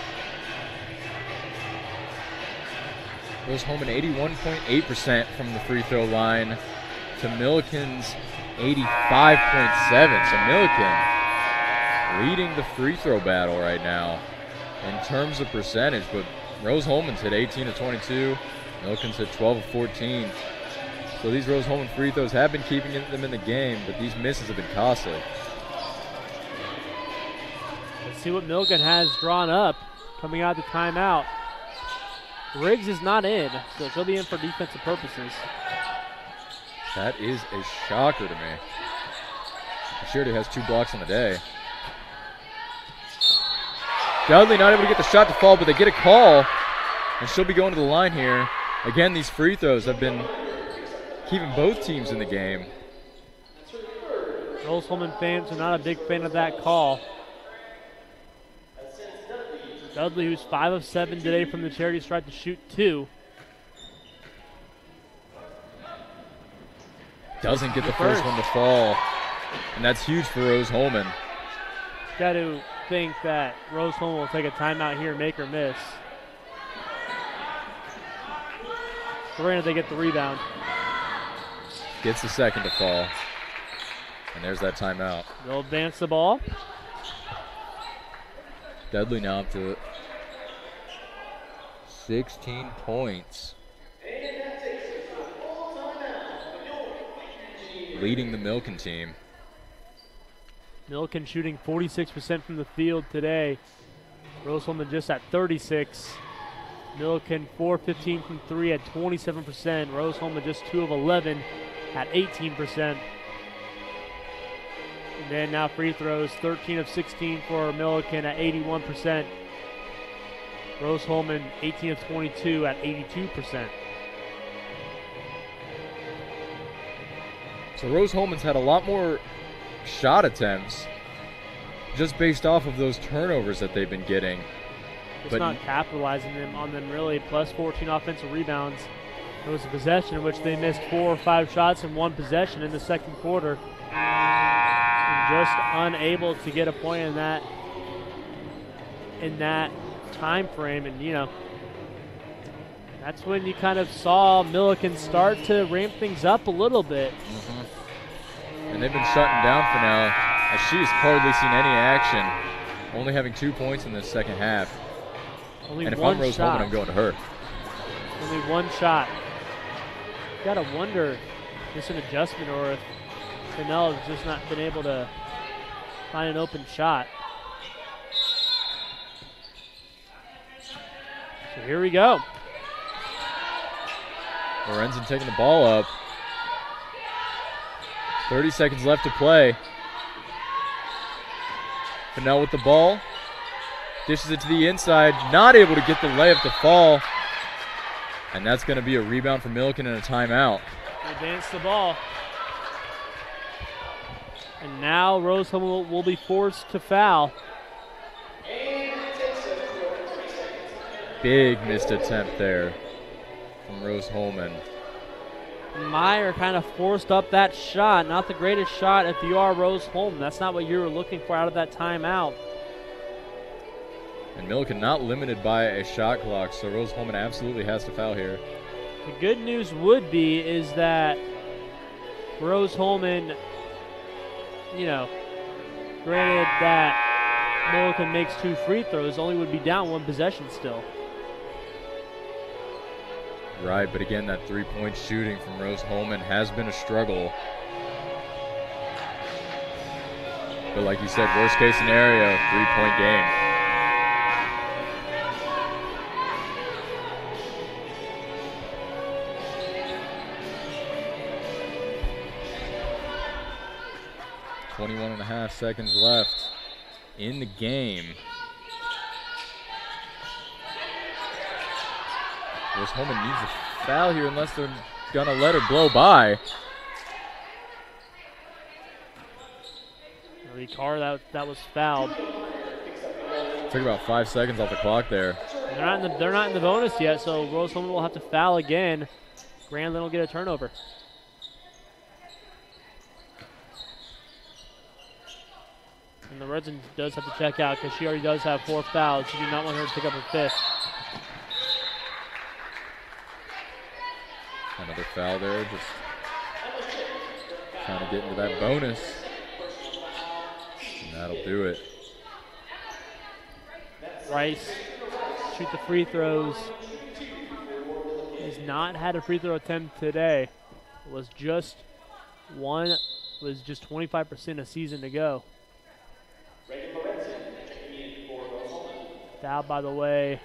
Rose-Hulman 81.8% from the free throw line to Millikin's 85.7. So Millikin leading the free throw battle right now in terms of percentage, but Rose-Hulman's hit 18 of 22. Millikin's hit 12 of 14. So these Rose-Hulman free throws have been keeping them in the game, but these misses have been costly. Let's see what Millikin has drawn up coming out of the timeout. Riggs is not in, so she'll be in for defensive purposes. That is a shocker to me. She already has 2 blocks on the day. Dudley not able to get the shot to fall, but they get a call, and she'll be going to the line here. Again, these free throws have been keeping both teams in the game. Rose-Hulman fans are not a big fan of that call. Dudley, who's 5 of 7 today from the charity stripe, to shoot 2. Doesn't get the first one to fall, and that's huge for Rose-Hulman. Got to think that Rose-Hulman will take a timeout here and make her miss. Granted, they get the rebound. Gets the second to fall, and there's that timeout. They'll advance the ball. Dudley now up to 16 points. Leading the Millikin team. Millikin shooting 46% from the field today. Rose-Hulman just at 36. Millikin 4-15 from 3 at 27%. Rose-Hulman just 2 of 11 at 18%. And then now free throws, 13 of 16 for Millikin at 81%. Rose-Hulman 18 of 22 at 82%. So Rose-Hulman's had a lot more shot attempts just based off of those turnovers that they've been getting. Just not capitalizing on them really, plus 14 offensive rebounds. There was a possession in which they missed 4 or 5 shots in one possession in the second quarter. And just unable to get a point in that in that time frame, and that's when you kind of saw Millikin start to ramp things up a little bit. And they've been shutting down Fennell, as she's hardly seen any action, only having 2 points in the second half. Only and if one I'm Rose-Hulman, I'm going to her. Only one shot. You gotta wonder if it's an adjustment or if Fennell has just not been able to find an open shot. So here we go. Lorenzen taking the ball up. 30 seconds left to play. Fennell with the ball. Dishes it to the inside. Not able to get the layup to fall. And that's going to be a rebound for Millikin and a timeout. Advance the ball. And now Rose-Hulman will be forced to foul. Big missed attempt there from Rose-Hulman. Meyer kind of forced up that shot. Not the greatest shot if you are Rose-Hulman. That's not what you were looking for out of that timeout. And Millikin not limited by a shot clock, so Rose-Hulman absolutely has to foul here. The good news would be is that Rose-Hulman, granted that Millikin makes 2 free throws, only would be down 1 possession still. Right, but again, that 3-point shooting from Rose-Hulman has been a struggle. But like you said, worst case scenario, 3-point game. .5 seconds left in the game. Rose-Hulman needs a foul here unless they're going to let her blow by. Ricard, that was fouled. Took about 5 seconds off the clock there. They're not in the bonus yet, so Rose-Hulman will have to foul again. Grandland will get a turnover. And the Reds does have to check out because she already does have 4 fouls. You do not want her to pick up her 5th. Another foul there, just trying to get into that bonus. And that'll do it. Rice shoot the free throws. Has not had a free throw attempt today. Was just 25% a season to go. Foul, by the way,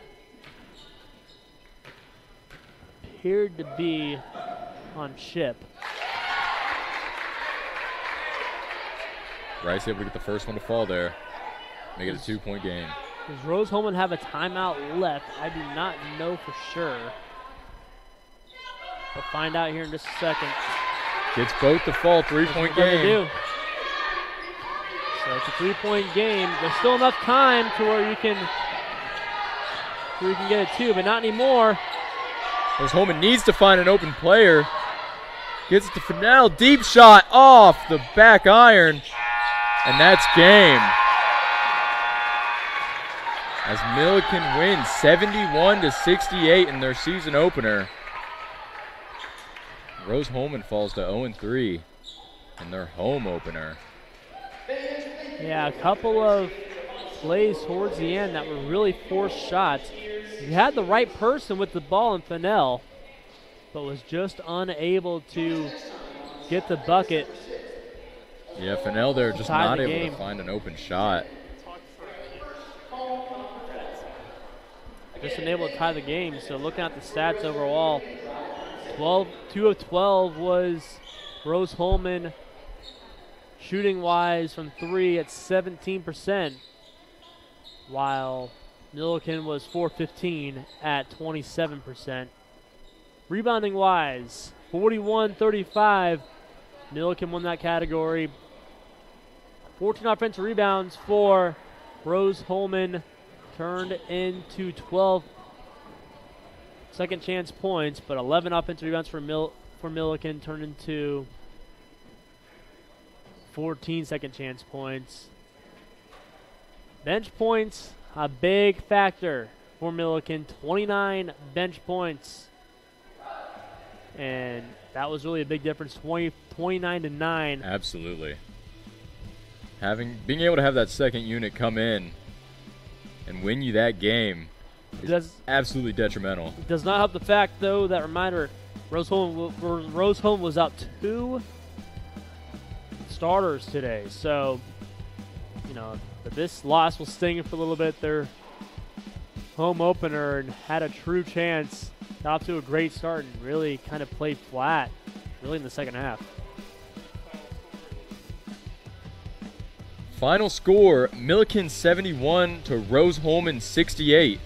appeared to be on Ship. Rice able to get the first one to fall there. Make it a 2-point game. Does Rose-Hulman have a timeout left? I do not know for sure. We'll find out here in just a second. Gets both to fall, 3-point game. So it's a 3-point game. There's still enough time to where you can get it 2, but not anymore. Rose-Hulman needs to find an open player. Gets it to Fennell. Deep shot off the back iron. And that's game. As Millikin wins 71-68 in their season opener. Rose-Hulman falls to 0-3 in their home opener. Yeah, a couple of plays towards the end that were really forced shots. You had the right person with the ball in Fennell, but was just unable to get the bucket. Yeah, Fennell there just not able to find an open shot. Just unable to tie the game. So looking at the stats overall, 2 of 12 was Rose-Hulman. Shooting-wise from 3 at 17%, while Millikin was 4-15 at 27%. Rebounding-wise, 41-35. Millikin won that category. 14 offensive rebounds for Rose-Hulman turned into 12 second chance points, but 11 offensive rebounds for Millikin turned into 14 second chance points. Bench points, a big factor for Millikin. 29 bench points. And that was really a big difference, 29-9. Absolutely. Being able to have that second unit come in and win you that game is absolutely detrimental. It does not help the fact, though, that reminder, Rose-Hulman was out 2 starters today. So, you know, this loss will sting for a little bit. Their home opener and had a true chance. Got off to a great start and really kind of played flat, really in the second half. Final score, Millikin 71 to Rose-Hulman 68.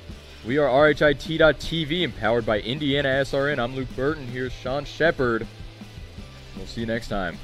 We are RHIT.TV and powered by IndianaSRN. I'm Luke Burton. Here's Sean Shepard. We'll see you next time.